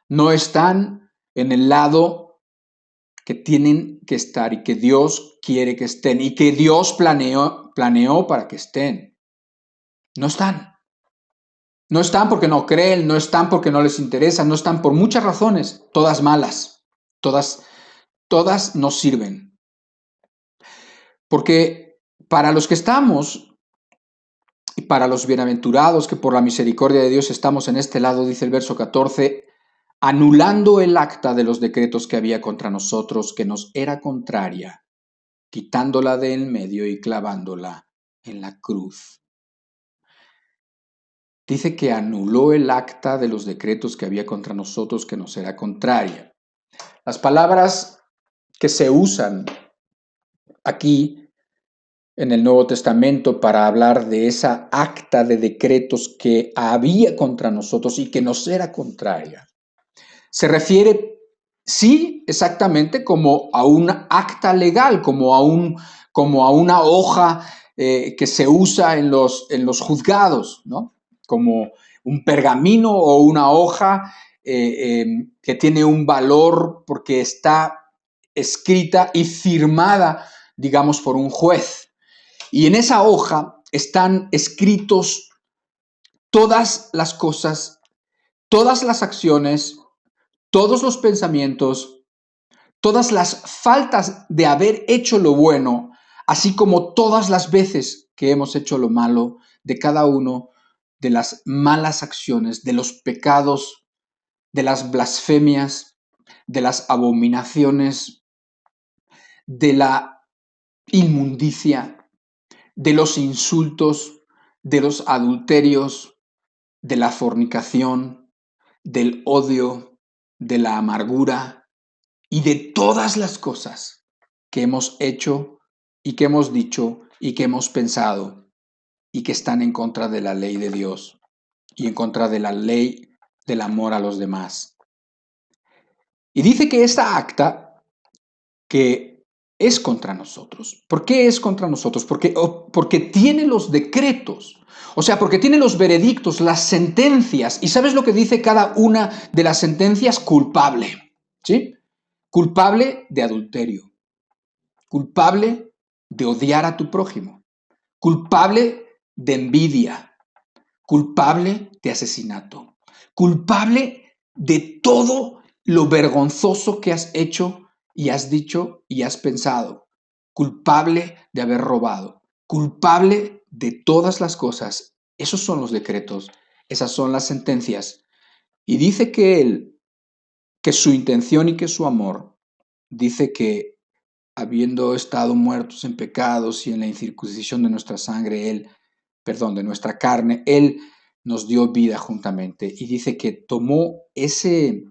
No están en el lado que tienen que estar y que Dios quiere que estén y que Dios planeó para que estén. No están. No están porque no creen, no están porque no les interesa, no están por muchas razones, todas malas, todas nos sirven. Porque para los que estamos y para los bienaventurados que por la misericordia de Dios estamos en este lado, dice el verso 14, anulando el acta de los decretos que había contra nosotros, que nos era contraria, quitándola de en medio y clavándola en la cruz. Dice que anuló el acta de los decretos que había contra nosotros, que nos era contraria. Las palabras que se usan aquí en el Nuevo Testamento para hablar de esa acta de decretos que había contra nosotros y que nos era contraria, se refiere, sí, exactamente como a un acta legal, como a una hoja que se usa en los juzgados, ¿no? Como un pergamino o una hoja que tiene un valor porque está escrita y firmada, digamos, por un juez. Y en esa hoja están escritos todas las cosas, todas las acciones, todos los pensamientos, todas las faltas de haber hecho lo bueno, así como todas las veces que hemos hecho lo malo, de cada uno de las malas acciones, de los pecados, de las blasfemias, de las abominaciones, de la inmundicia, de los insultos, de los adulterios, de la fornicación, del odio, de la amargura y de todas las cosas que hemos hecho y que hemos dicho y que hemos pensado y que están en contra de la ley de Dios y en contra de la ley del amor a los demás. Y dice que esta acta que es contra nosotros. ¿Por qué es contra nosotros? Porque tiene los decretos, o sea, porque tiene los veredictos, las sentencias. ¿Y sabes lo que dice cada una de las sentencias? Culpable, ¿sí? Culpable de adulterio, culpable de odiar a tu prójimo, culpable de envidia, culpable de asesinato, culpable de todo lo vergonzoso que has hecho y has dicho y has pensado, culpable de haber robado, culpable de todas las cosas. Esos son los decretos, esas son las sentencias. Y dice que él, que su intención y que su amor, dice que habiendo estado muertos en pecados y en la incircuncisión de nuestra sangre, de nuestra carne, Él nos dio vida juntamente. Y dice que tomó esas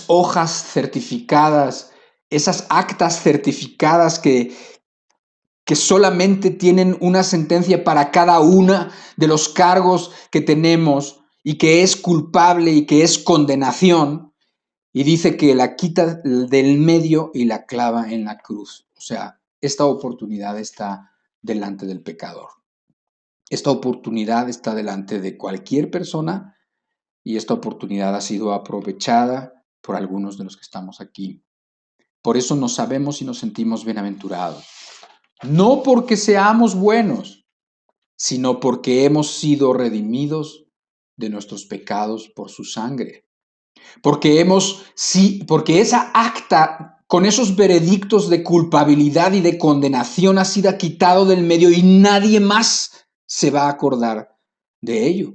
hojas certificadas, esas actas certificadas que solamente tienen una sentencia para cada una de los cargos que tenemos y que es culpable y que es condenación, y dice que la quita del medio y la clava en la cruz. O sea, esta oportunidad está delante del pecador. Esta oportunidad está delante de cualquier persona y esta oportunidad ha sido aprovechada por algunos de los que estamos aquí. Por eso nos sabemos y nos sentimos bienaventurados. No porque seamos buenos, sino porque hemos sido redimidos de nuestros pecados por su sangre. Porque esa acta con esos veredictos de culpabilidad y de condenación ha sido quitado del medio y nadie más se va a acordar de ello.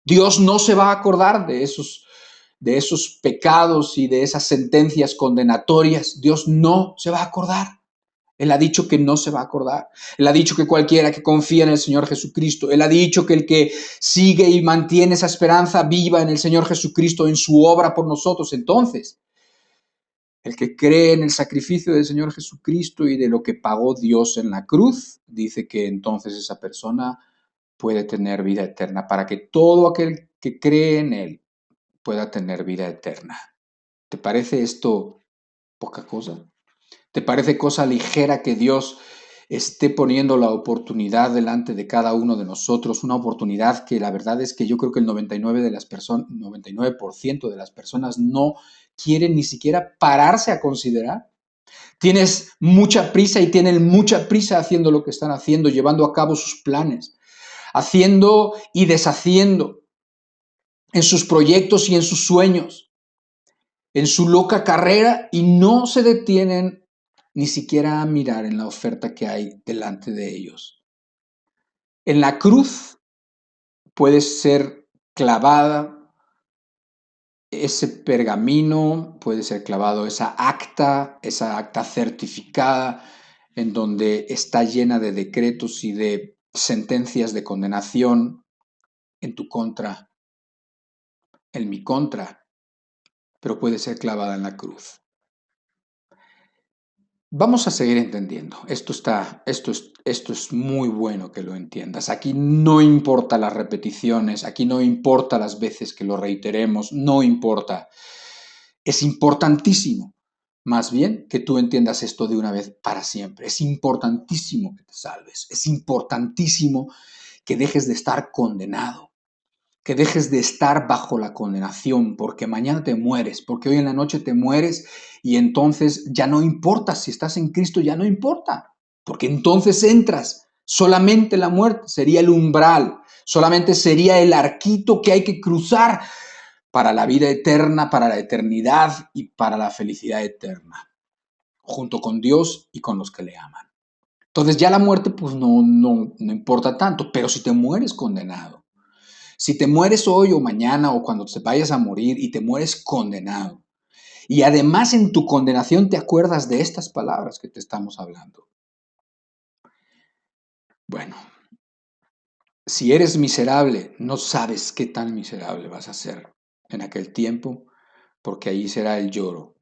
Dios no se va a acordar de esos pecados y de esas sentencias condenatorias. Dios no se va a acordar. Él ha dicho que no se va a acordar. Él ha dicho que cualquiera que confía en el Señor Jesucristo, Él ha dicho que el que sigue y mantiene esa esperanza viva en el Señor Jesucristo, en su obra por nosotros, entonces, el que cree en el sacrificio del Señor Jesucristo y de lo que pagó Dios en la cruz, dice que entonces esa persona puede tener vida eterna, para que todo aquel que cree en Él pueda tener vida eterna. ¿Te parece esto poca cosa? ¿Te parece cosa ligera que Dios esté poniendo la oportunidad delante de cada uno de nosotros? Una oportunidad que la verdad es que yo creo que el 99% de las personas no quieren ni siquiera pararse a considerar. Tienes mucha prisa y tienen mucha prisa haciendo lo que están haciendo, llevando a cabo sus planes, haciendo y deshaciendo en sus proyectos y en sus sueños, en su loca carrera, y no se detienen ni siquiera a mirar en la oferta que hay delante de ellos. En la cruz puede ser clavada ese pergamino, puede ser clavado esa acta certificada en donde está llena de decretos y de sentencias de condenación en tu contra, en mi contra, pero puede ser clavada en la cruz. Vamos a seguir entendiendo. Esto es muy bueno que lo entiendas. Aquí no importa las repeticiones, aquí no importa las veces que lo reiteremos, no importa. Es importantísimo, más bien, que tú entiendas esto de una vez para siempre. Es importantísimo que te salves. Es importantísimo que dejes de estar condenado, que dejes de estar bajo la condenación, porque mañana te mueres, porque hoy en la noche te mueres y entonces ya no importa, si estás en Cristo ya no importa, porque entonces entras, solamente la muerte sería el umbral, solamente sería el arquito que hay que cruzar para la vida eterna, para la eternidad y para la felicidad eterna, junto con Dios y con los que le aman. Entonces ya la muerte pues no importa tanto, pero si te mueres condenado, si te mueres hoy o mañana o cuando te vayas a morir y te mueres condenado, y además en tu condenación te acuerdas de estas palabras que te estamos hablando. Bueno, si eres miserable, no sabes qué tan miserable vas a ser en aquel tiempo, porque allí será el lloro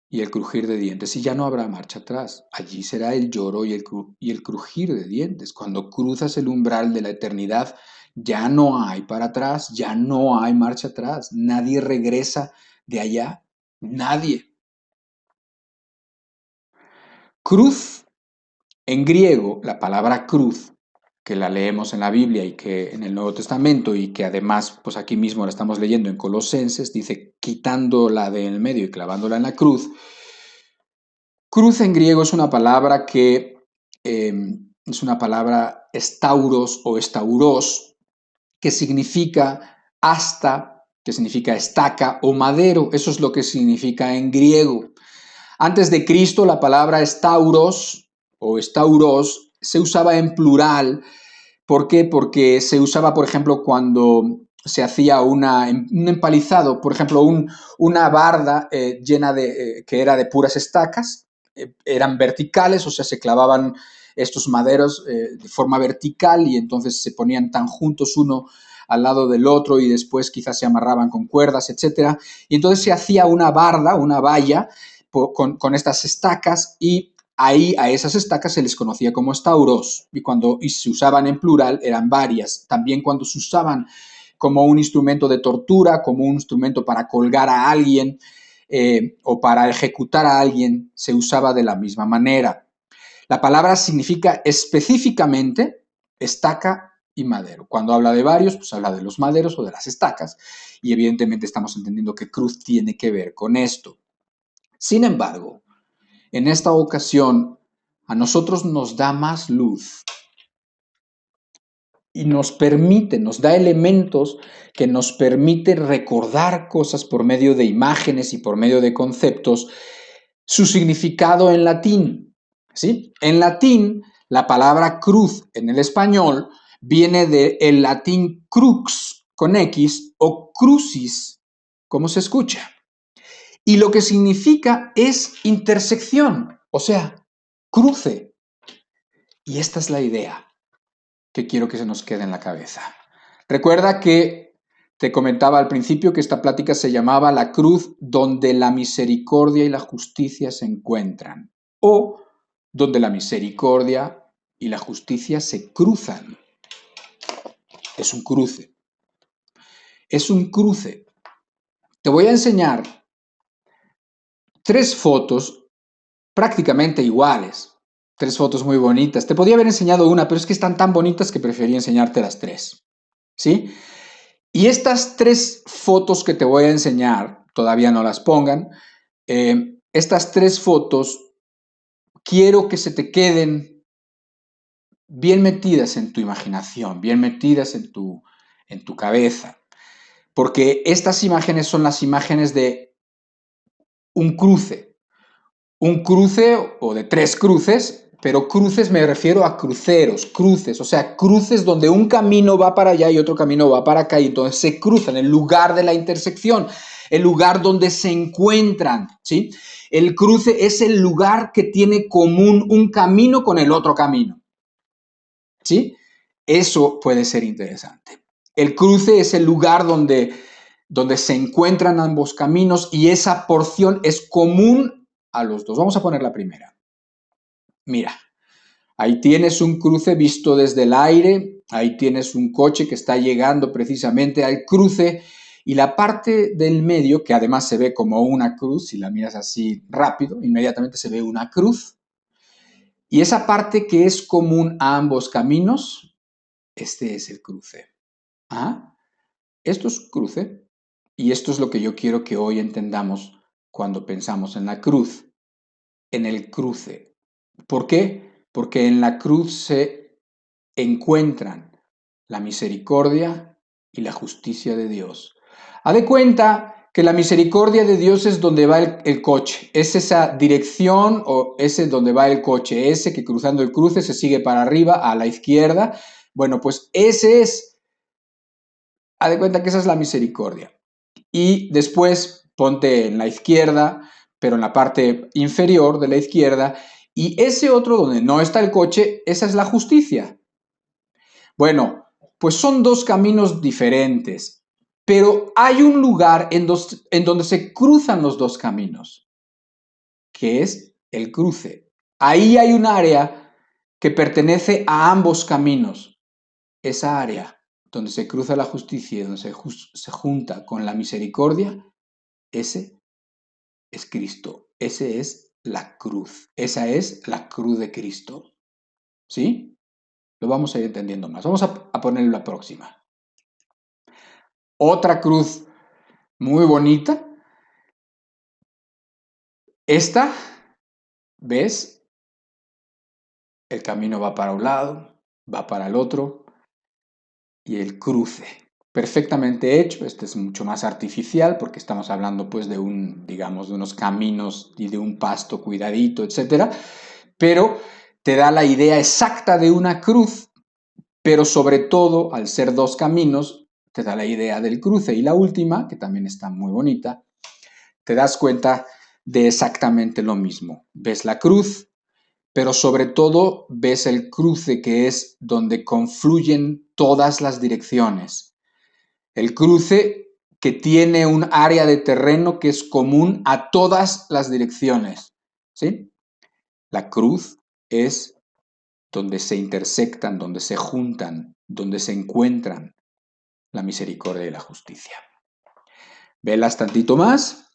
y el crujir de dientes, y ya no habrá marcha atrás. Allí será el lloro y el crujir de dientes. Cuando cruzas el umbral de la eternidad, ya no hay para atrás, ya no hay marcha atrás. Nadie regresa de allá, nadie. Cruz, en griego, la palabra cruz, que la leemos en la Biblia y que en el Nuevo Testamento y que además, pues aquí mismo la estamos leyendo en Colosenses, dice quitándola del medio y clavándola en la cruz. Cruz en griego es una palabra que es una palabra estauros o estauros, que significa asta, que significa estaca o madero. Eso es lo que significa en griego. Antes de Cristo, la palabra estauros o estauros se usaba en plural. ¿Por qué? Porque se usaba, por ejemplo, cuando se hacía un empalizado, por ejemplo, una barda llena que era de puras estacas, eran verticales, o sea, se clavaban estos maderos de forma vertical y entonces se ponían tan juntos uno al lado del otro y después quizás se amarraban con cuerdas, etcétera. Y entonces se hacía una barda, una valla con estas estacas y ahí a esas estacas se les conocía como estauros y se usaban en plural eran varias. También cuando se usaban como un instrumento de tortura, como un instrumento para colgar a alguien o para ejecutar a alguien, se usaba de la misma manera. La palabra significa específicamente estaca y madero. Cuando habla de varios, pues habla de los maderos o de las estacas y evidentemente estamos entendiendo que cruz tiene que ver con esto. Sin embargo, en esta ocasión, a nosotros nos da más luz y nos da elementos que nos permite recordar cosas por medio de imágenes y por medio de conceptos, su significado en latín. ¿Sí? En latín, la palabra cruz en el español viene del latín crux con X o crucis, como se escucha. Y lo que significa es intersección, o sea, cruce. Y esta es la idea que quiero que se nos quede en la cabeza. Recuerda que te comentaba al principio que esta plática se llamaba la cruz donde la misericordia y la justicia se encuentran, o donde la misericordia y la justicia se cruzan. Es un cruce. Es un cruce. Te voy a enseñar 3 fotos prácticamente iguales. 3 fotos muy bonitas. Te podía haber enseñado una, pero es que están tan bonitas que preferí enseñarte las 3. ¿Sí? Y estas 3 fotos que te voy a enseñar, todavía no las pongan, estas 3 fotos quiero que se te queden bien metidas en tu imaginación, bien metidas en tu cabeza, porque estas imágenes son las imágenes de un cruce o de 3 cruces, pero cruces me refiero a cruceros, cruces, o sea, cruces donde un camino va para allá y otro camino va para acá y entonces se cruzan, el lugar de la intersección, el lugar donde se encuentran, ¿sí? El cruce es el lugar que tiene común un camino con el otro camino, ¿sí? Eso puede ser interesante. El cruce es el lugar donde se encuentran ambos caminos y esa porción es común a los dos. Vamos a poner la primera. Mira, ahí tienes un cruce visto desde el aire, ahí tienes un coche que está llegando precisamente al cruce y la parte del medio, que además se ve como una cruz, si la miras así rápido, inmediatamente se ve una cruz. Y esa parte que es común a ambos caminos, este es el cruce. ¿Ah? Esto es cruce y esto es lo que yo quiero que hoy entendamos cuando pensamos en la cruz, en el cruce. ¿Por qué? Porque en la cruz se encuentran la misericordia y la justicia de Dios. Haz de cuenta que la misericordia de Dios es donde va el coche, es esa dirección o ese donde va el coche, ese que cruzando el cruce se sigue para arriba, a la izquierda. Bueno, pues ese es, haz de cuenta que esa es la misericordia. Y después ponte en la izquierda, pero en la parte inferior de la izquierda, y ese otro donde no está el coche, esa es la justicia. Bueno, pues son 2 caminos diferentes, pero hay un lugar en donde se cruzan los 2 caminos, que es el cruce. Ahí hay un área que pertenece a ambos caminos. Esa área donde se cruza la justicia y donde se junta con la misericordia, ese es Cristo. Ese es la cruz. Esa es la cruz de Cristo. ¿Sí? Lo vamos a ir entendiendo más. Vamos a ponerle la próxima. Otra cruz muy bonita. Esta, ¿ves? El camino va para un lado, va para el otro, y el cruce. Perfectamente hecho, este es mucho más artificial porque estamos hablando pues de digamos, de unos caminos y de un pasto cuidadito, etcétera, pero te da la idea exacta de una cruz, pero sobre todo, al ser dos caminos, te da la idea del cruce. Y la última, que también está muy bonita, te das cuenta de exactamente lo mismo. Ves la cruz, pero sobre todo ves el cruce, que es donde confluyen todas las direcciones. El cruce que tiene un área de terreno que es común a todas las direcciones, ¿sí? La cruz es donde se intersectan, donde se juntan, donde se encuentran la misericordia y la justicia. Velas tantito más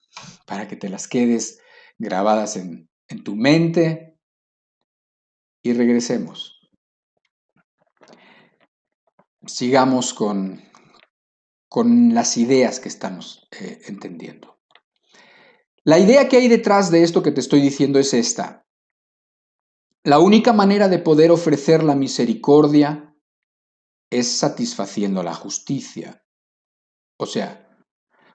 para que te las quedes grabadas en tu mente y regresemos. Sigamos con las ideas que estamos entendiendo. La idea que hay detrás de esto que te estoy diciendo es esta. La única manera de poder ofrecer la misericordia es satisfaciendo la justicia. O sea,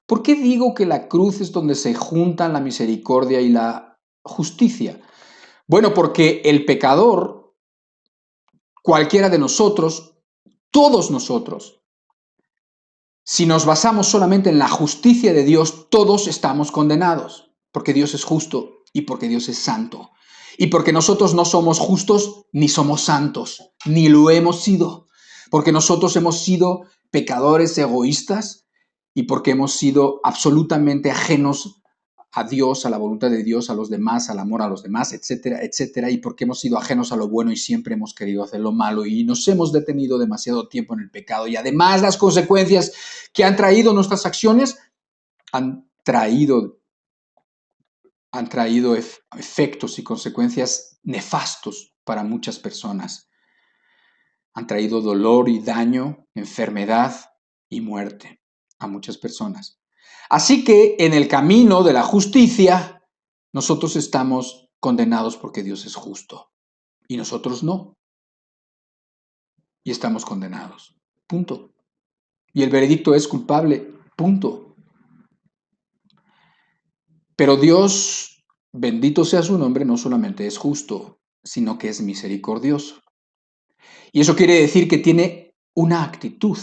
¿por qué digo que la cruz es donde se juntan la misericordia y la justicia? Bueno, porque el pecador, cualquiera de nosotros, todos nosotros, si nos basamos solamente en la justicia de Dios, todos estamos condenados, porque Dios es justo y porque Dios es santo. Y porque nosotros no somos justos ni somos santos, ni lo hemos sido. Porque nosotros hemos sido pecadores egoístas y porque hemos sido absolutamente ajenos a Dios, a la voluntad de Dios, a los demás, al amor a los demás, etcétera, etcétera, y porque hemos sido ajenos a lo bueno y siempre hemos querido hacer lo malo y nos hemos detenido demasiado tiempo en el pecado. Y además las consecuencias que han traído nuestras acciones han traído efectos y consecuencias nefastos para muchas personas. Han traído dolor y daño, enfermedad y muerte a muchas personas. Así que en el camino de la justicia, nosotros estamos condenados porque Dios es justo y nosotros no. Y estamos condenados. Punto. Y el veredicto es culpable. Punto. Pero Dios, bendito sea su nombre, no solamente es justo, sino que es misericordioso. Y eso quiere decir que tiene una actitud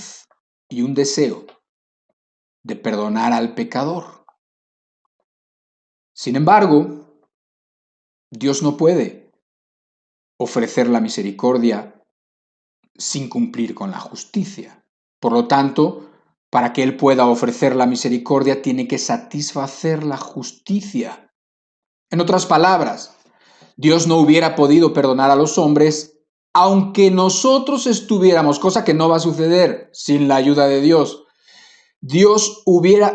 y un deseo de perdonar al pecador. Sin embargo, Dios no puede ofrecer la misericordia sin cumplir con la justicia. Por lo tanto, para que Él pueda ofrecer la misericordia, tiene que satisfacer la justicia. En otras palabras, Dios no hubiera podido perdonar a los hombres aunque nosotros estuviéramos, cosa que no va a suceder sin la ayuda de Dios. Dios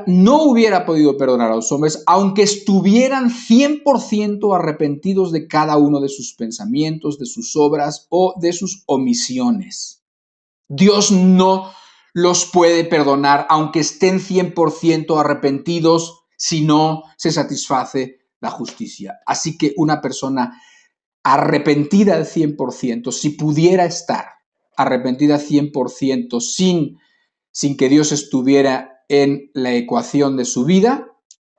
no hubiera podido perdonar a los hombres aunque estuvieran 100% arrepentidos de cada uno de sus pensamientos, de sus obras o de sus omisiones. Dios no los puede perdonar aunque estén 100% arrepentidos si no se satisface la justicia. Así que una persona arrepentida al 100%, si pudiera estar arrepentida al 100% sin que Dios estuviera en la ecuación de su vida,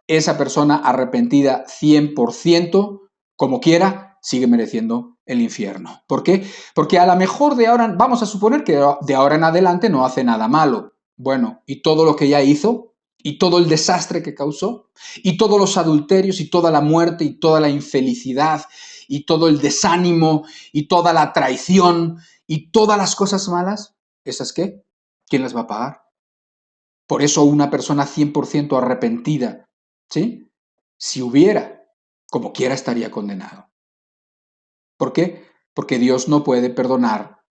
esa persona arrepentida 100%, como quiera, sigue mereciendo el infierno. ¿Por qué? Porque a lo mejor de ahora, vamos a suponer que de ahora en adelante no hace nada malo. Bueno, y todo lo que ya hizo, y todo el desastre que causó, y todos los adulterios, y toda la muerte, y toda la infelicidad, y todo el desánimo, y toda la traición, y todas las cosas malas, ¿esas qué? ¿Quién las va a pagar? Por eso una persona 100% arrepentida, ¿sí? Si hubiera, como quiera estaría condenado. ¿Por qué? Porque Dios no puede perdonar,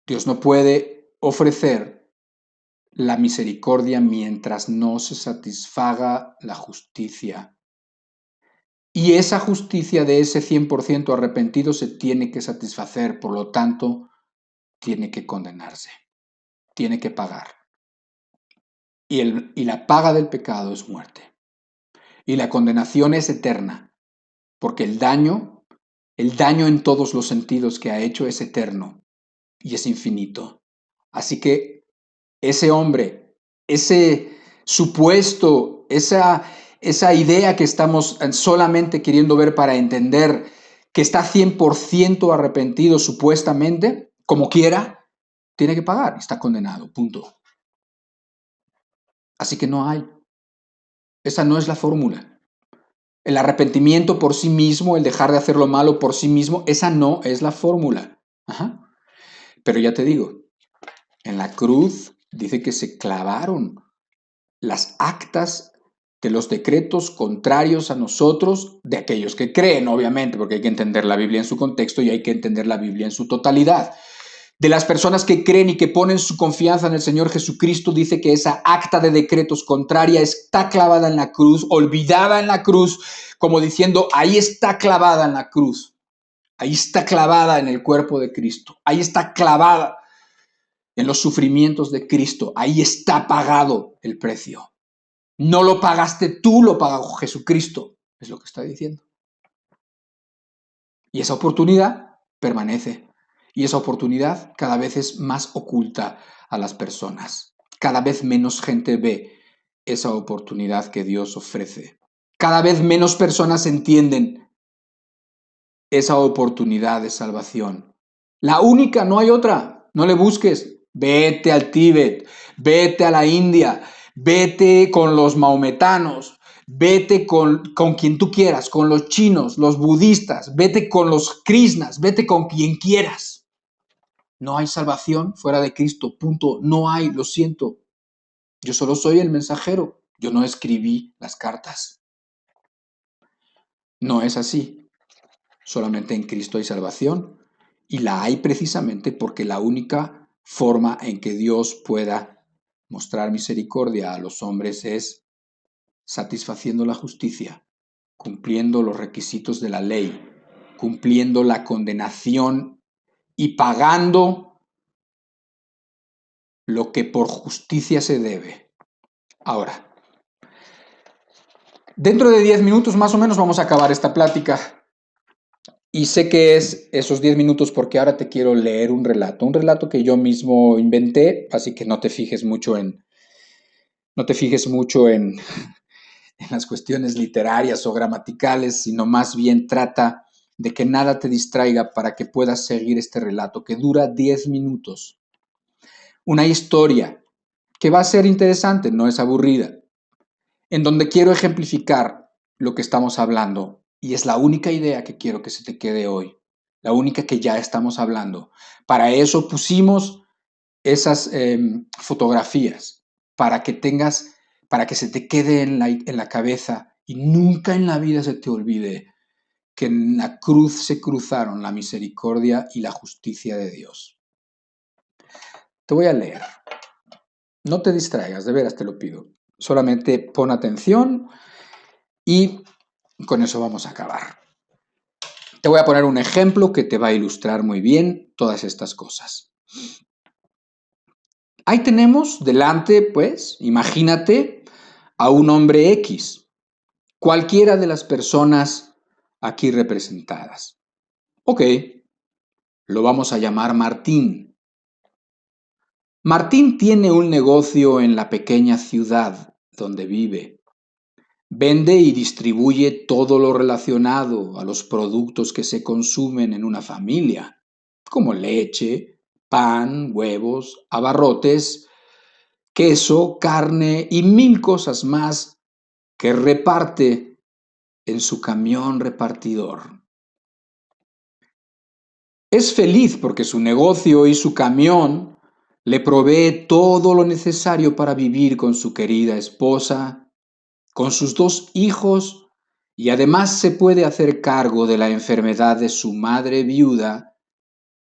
Dios no puede ofrecer la misericordia mientras no se satisfaga la justicia. Y esa justicia de ese 100% arrepentido se tiene que satisfacer, por lo tanto, tiene que condenarse, tiene que pagar. Y la paga del pecado es muerte. Y la condenación es eterna, porque el daño El daño en todos los sentidos que ha hecho es eterno y es infinito. Así que ese hombre, ese supuesto, esa idea que estamos solamente queriendo ver para entender que está 100% arrepentido supuestamente, como quiera, tiene que pagar, está condenado, punto. Así que no hay. Esa no es la fórmula. El arrepentimiento por sí mismo, el dejar de hacer lo malo por sí mismo, esa no es la fórmula. Ajá. Pero ya te digo, en la cruz dice que se clavaron las actas de los decretos contrarios a nosotros, de aquellos que creen, obviamente, porque hay que entender la Biblia en su contexto y hay que entender la Biblia en su totalidad. De las personas que creen y que ponen su confianza en el Señor Jesucristo, dice que esa acta de decretos contraria está clavada en la cruz, olvidada en la cruz, como diciendo, ahí está clavada en la cruz, ahí está clavada en el cuerpo de Cristo, ahí está clavada en los sufrimientos de Cristo, ahí está pagado el precio. No lo pagaste tú, lo pagó Jesucristo, es lo que está diciendo. Y esa oportunidad permanece. Y esa oportunidad cada vez es más oculta a las personas. Cada vez menos gente ve esa oportunidad que Dios ofrece. Cada vez menos personas entienden esa oportunidad de salvación. La única, no hay otra. No le busques. Vete al Tíbet, vete a la India, vete con los maometanos, vete con quien tú quieras, con los chinos, los budistas, vete con los krishnas, vete con quien quieras. No hay salvación fuera de Cristo, punto. No hay, lo siento. Yo solo soy el mensajero. Yo no escribí las cartas. No es así. Solamente en Cristo hay salvación. Y la hay precisamente porque la única forma en que Dios pueda mostrar misericordia a los hombres es satisfaciendo la justicia, cumpliendo los requisitos de la ley, cumpliendo la condenación y pagando lo que por justicia se debe. Ahora, dentro de 10 minutos más o menos vamos a acabar esta plática. Y sé que es esos 10 minutos porque ahora te quiero leer un relato que yo mismo inventé, así que no te fijes mucho en las cuestiones literarias o gramaticales, sino más bien trata de que nada te distraiga para que puedas seguir este relato que dura 10 minutos. Una historia que va a ser interesante, no es aburrida, en donde quiero ejemplificar lo que estamos hablando. Y es la única idea que quiero que se te quede hoy, la única que ya estamos hablando. Para eso pusimos esas fotografías, para que se te quede en la cabeza y nunca en la vida se te olvide que en la cruz se cruzaron la misericordia y la justicia de Dios. Te voy a leer. No te distraigas, de veras te lo pido. Solamente pon atención y con eso vamos a acabar. Te voy a poner un ejemplo que te va a ilustrar muy bien todas estas cosas. Ahí tenemos delante, pues, imagínate a un hombre X, cualquiera de las personas aquí representadas. Ok, lo vamos a llamar Martín. Martín tiene un negocio en la pequeña ciudad donde vive. Vende y distribuye todo lo relacionado a los productos que se consumen en una familia, como leche, pan, huevos, abarrotes, queso, carne y 1000 cosas más que reparte en su camión repartidor. Es feliz porque su negocio y su camión le provee todo lo necesario para vivir con su querida esposa, con sus 2 hijos, y además se puede hacer cargo de la enfermedad de su madre viuda,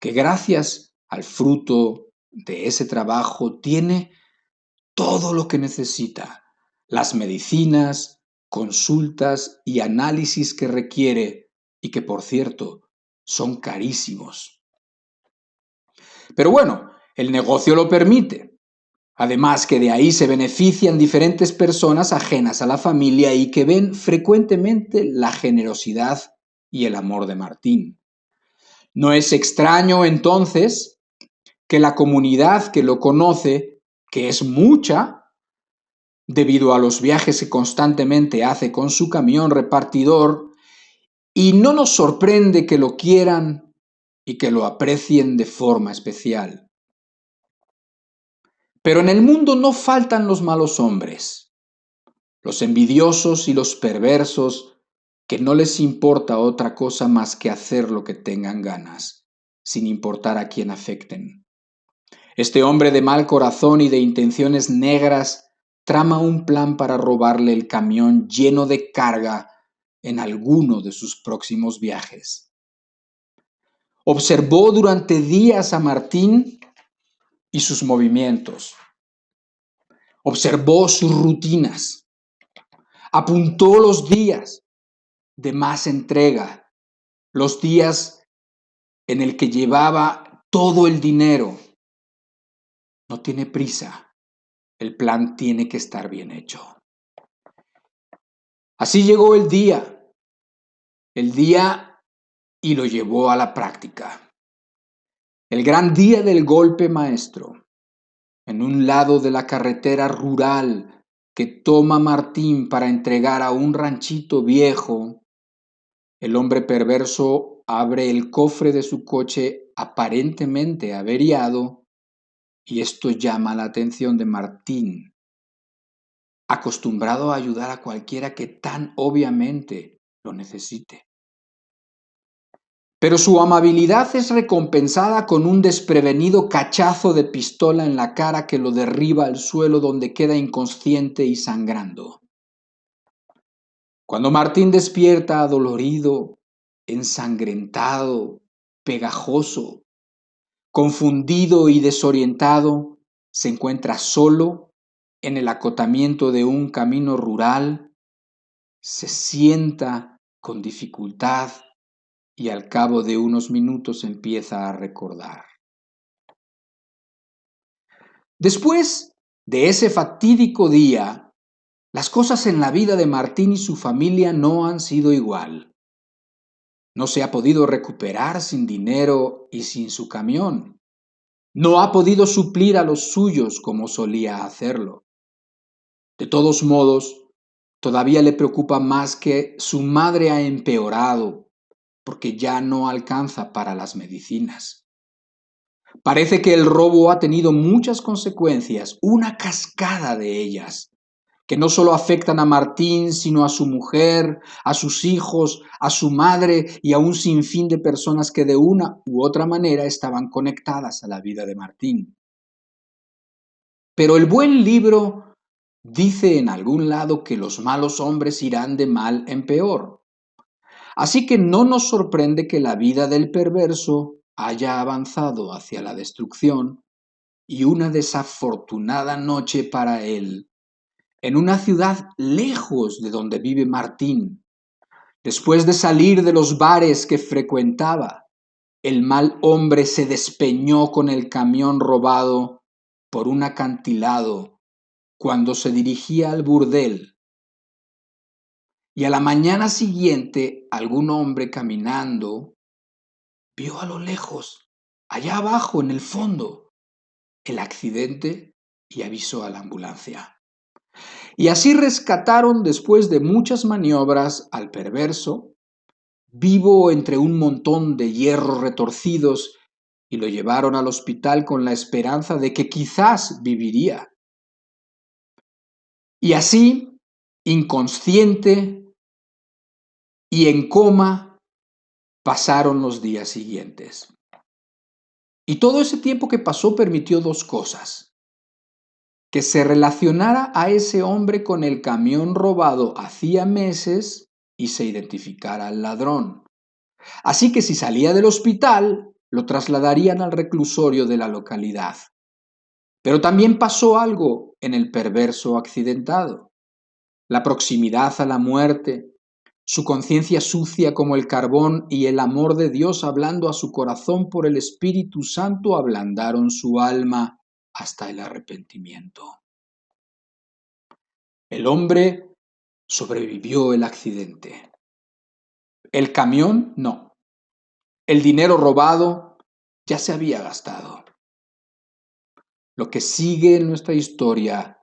que gracias al fruto de ese trabajo tiene todo lo que necesita, las medicinas, consultas y análisis que requiere y que, por cierto, son carísimos. Pero bueno, el negocio lo permite. Además que de ahí se benefician diferentes personas ajenas a la familia y que ven frecuentemente la generosidad y el amor de Martín. No es extraño entonces que la comunidad que lo conoce, que es mucha, debido a los viajes que constantemente hace con su camión repartidor, y no nos sorprende que lo quieran y que lo aprecien de forma especial. Pero en el mundo no faltan los malos hombres, los envidiosos y los perversos, que no les importa otra cosa más que hacer lo que tengan ganas, sin importar a quién afecten. Este hombre de mal corazón y de intenciones negras trama un plan para robarle el camión lleno de carga en alguno de sus próximos viajes. Observó durante días a Martín y sus movimientos. Observó sus rutinas. Apuntó los días de más entrega, los días en el que llevaba todo el dinero. No tiene prisa. El plan tiene que estar bien hecho. Así llegó el día y lo llevó a la práctica. El gran día del golpe maestro. En un lado de la carretera rural que toma Martín para entregar a un ranchito viejo, el hombre perverso abre el cofre de su coche aparentemente averiado y esto llama la atención de Martín, acostumbrado a ayudar a cualquiera que tan obviamente lo necesite. Pero su amabilidad es recompensada con un desprevenido cachazo de pistola en la cara que lo derriba al suelo, donde queda inconsciente y sangrando. Cuando Martín despierta adolorido, ensangrentado, pegajoso, confundido y desorientado, se encuentra solo en el acotamiento de un camino rural, se sienta con dificultad y al cabo de unos minutos empieza a recordar. Después de ese fatídico día, las cosas en la vida de Martín y su familia no han sido igual. No se ha podido recuperar sin dinero y sin su camión. No ha podido suplir a los suyos como solía hacerlo. De todos modos, todavía le preocupa más que su madre ha empeorado porque ya no alcanza para las medicinas. Parece que el robo ha tenido muchas consecuencias, una cascada de ellas, que no solo afectan a Martín, sino a su mujer, a sus hijos, a su madre y a un sinfín de personas que de una u otra manera estaban conectadas a la vida de Martín. Pero el buen libro dice en algún lado que los malos hombres irán de mal en peor. Así que no nos sorprende que la vida del perverso haya avanzado hacia la destrucción y una desafortunada noche para él, en una ciudad lejos de donde vive Martín, después de salir de los bares que frecuentaba, el mal hombre se despeñó con el camión robado por un acantilado cuando se dirigía al burdel. Y a la mañana siguiente, algún hombre caminando vio a lo lejos, allá abajo en el fondo, el accidente y avisó a la ambulancia. Y así rescataron después de muchas maniobras al perverso, vivo entre un montón de hierros retorcidos, y lo llevaron al hospital con la esperanza de que quizás viviría. Y así, inconsciente y en coma, pasaron los días siguientes. Y todo ese tiempo que pasó permitió dos cosas: que se relacionara a ese hombre con el camión robado hacía meses y se identificara al ladrón. Así que si salía del hospital, lo trasladarían al reclusorio de la localidad. Pero también pasó algo en el perverso accidentado: la proximidad a la muerte, su conciencia sucia como el carbón y el amor de Dios hablando a su corazón por el Espíritu Santo ablandaron su alma hasta el arrepentimiento. El hombre sobrevivió el accidente. El camión no. El dinero robado ya se había gastado. Lo que sigue en nuestra historia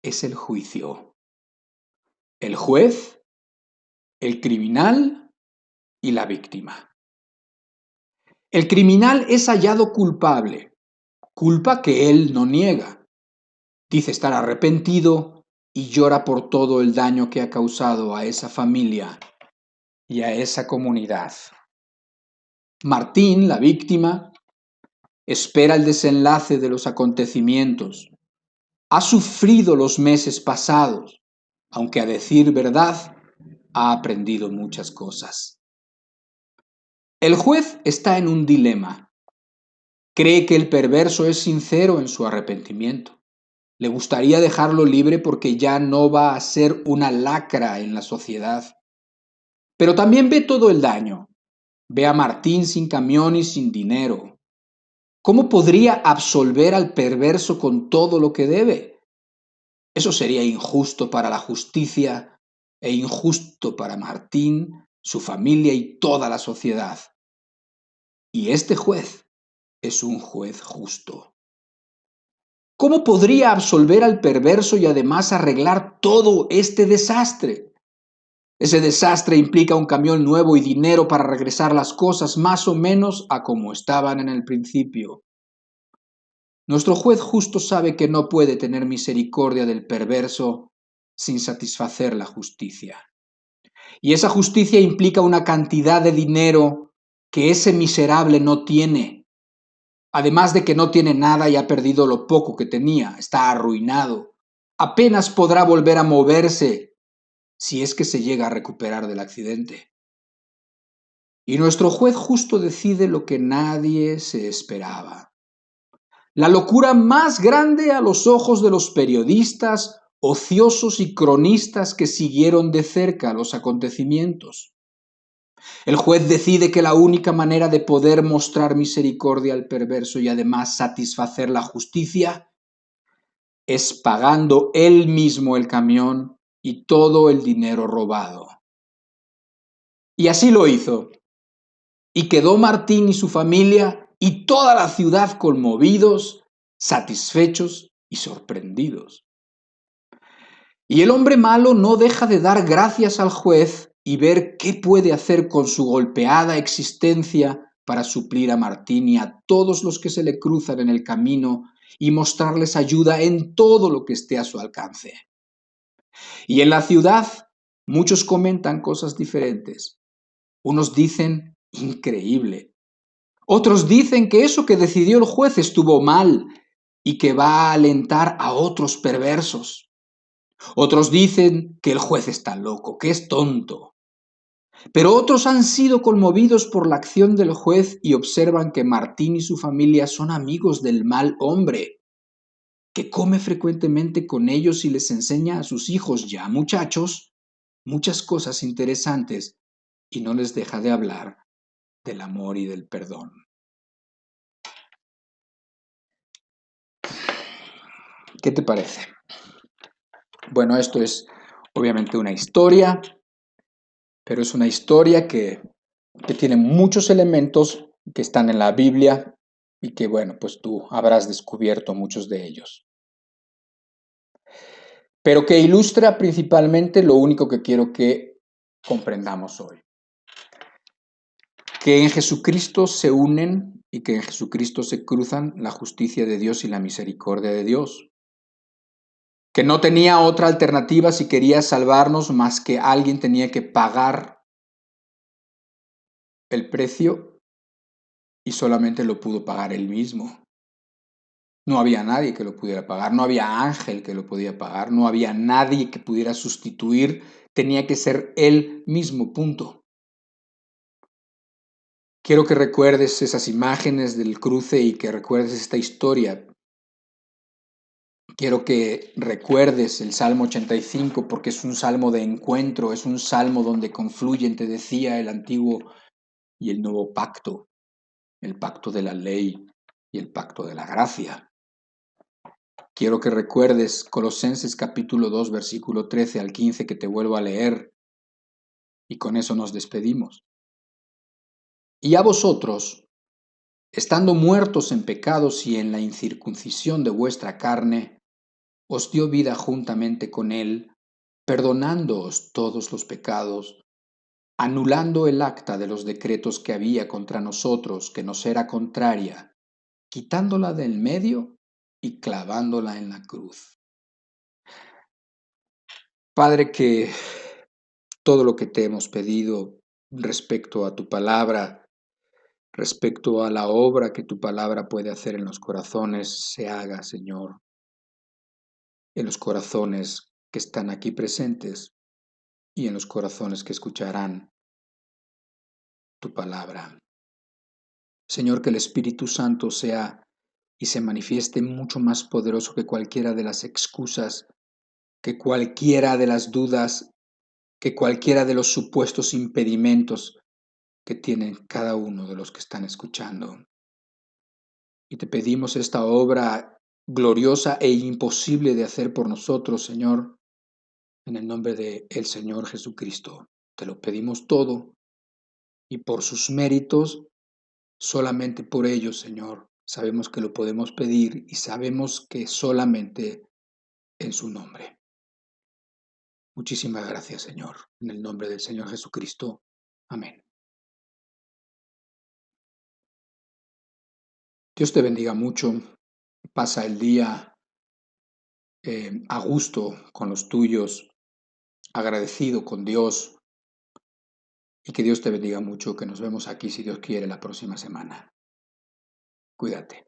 es el juicio. El juez, el criminal y la víctima. El criminal es hallado culpable, culpa que él no niega. Dice estar arrepentido y llora por todo el daño que ha causado a esa familia y a esa comunidad. Martín, la víctima, espera el desenlace de los acontecimientos. Ha sufrido los meses pasados, aunque a decir verdad, ha aprendido muchas cosas. El juez está en un dilema. Cree que el perverso es sincero en su arrepentimiento. Le gustaría dejarlo libre porque ya no va a ser una lacra en la sociedad. Pero también ve todo el daño. Ve a Martín sin camión y sin dinero. ¿Cómo podría absolver al perverso con todo lo que debe? Eso sería injusto para la justicia e injusto para Martín, su familia y toda la sociedad. Y este juez es un juez justo. ¿Cómo podría absolver al perverso y además arreglar todo este desastre? Ese desastre implica un camión nuevo y dinero para regresar las cosas más o menos a como estaban en el principio. Nuestro juez justo sabe que no puede tener misericordia del perverso sin satisfacer la justicia. Y esa justicia implica una cantidad de dinero que ese miserable no tiene. Además de que no tiene nada y ha perdido lo poco que tenía, está arruinado. Apenas podrá volver a moverse si es que se llega a recuperar del accidente. Y nuestro juez justo decide lo que nadie se esperaba. La locura más grande a los ojos de los periodistas, ociosos y cronistas que siguieron de cerca los acontecimientos. El juez decide que la única manera de poder mostrar misericordia al perverso y además satisfacer la justicia es pagando él mismo el camión y todo el dinero robado. Y así lo hizo. Y quedó Martín y su familia y toda la ciudad conmovidos, satisfechos y sorprendidos. Y el hombre malo no deja de dar gracias al juez y ver qué puede hacer con su golpeada existencia para suplir a Martín y a todos los que se le cruzan en el camino y mostrarles ayuda en todo lo que esté a su alcance. Y en la ciudad muchos comentan cosas diferentes. Unos dicen, increíble. Otros dicen que eso que decidió el juez estuvo mal y que va a alentar a otros perversos. Otros dicen que el juez está loco, que es tonto. Pero otros han sido conmovidos por la acción del juez y observan que Martín y su familia son amigos del mal hombre, que come frecuentemente con ellos y les enseña a sus hijos ya muchachos muchas cosas interesantes y no les deja de hablar del amor y del perdón. ¿Qué te parece? Bueno, esto es obviamente una historia, pero es una historia que tiene muchos elementos que están en la Biblia y que, bueno, pues tú habrás descubierto muchos de ellos. Pero que ilustra principalmente lo único que quiero que comprendamos hoy. Que en Jesucristo se unen y que en Jesucristo se cruzan la justicia de Dios y la misericordia de Dios. Que no tenía otra alternativa si quería salvarnos más que alguien tenía que pagar el precio y solamente lo pudo pagar él mismo. No había nadie que lo pudiera pagar, no había ángel que lo podía pagar, no había nadie que pudiera sustituir, tenía que ser él mismo, punto. Quiero que recuerdes esas imágenes del cruce y que recuerdes esta historia. Quiero que recuerdes el Salmo 85 porque es un salmo de encuentro, es un salmo donde confluyen, te decía, el antiguo y el nuevo pacto, el pacto de la ley y el pacto de la gracia. Quiero que recuerdes Colosenses capítulo 2, versículo 13 al 15, que te vuelvo a leer y con eso nos despedimos. Y a vosotros, estando muertos en pecados y en la incircuncisión de vuestra carne, os dio vida juntamente con él, perdonándoos todos los pecados, anulando el acta de los decretos que había contra nosotros, que nos era contraria, quitándola del medio y clavándola en la cruz. Padre, que todo lo que te hemos pedido respecto a tu palabra, respecto a la obra que tu palabra puede hacer en los corazones, se haga, Señor, en los corazones que están aquí presentes y en los corazones que escucharán tu palabra. Señor, que el Espíritu Santo sea y se manifieste mucho más poderoso que cualquiera de las excusas, que cualquiera de las dudas, que cualquiera de los supuestos impedimentos que tienen cada uno de los que están escuchando. Y te pedimos esta obra gloriosa e imposible de hacer por nosotros, Señor, en el nombre de el Señor Jesucristo. Te lo pedimos todo y por sus méritos, solamente por ellos, Señor, sabemos que lo podemos pedir y sabemos que solamente en su nombre. Muchísimas gracias, Señor, en el nombre del Señor Jesucristo. Amén. Dios te bendiga mucho. Pasa el día a gusto con los tuyos, agradecido con Dios, y que Dios te bendiga mucho, que nos vemos aquí, si Dios quiere, la próxima semana. Cuídate.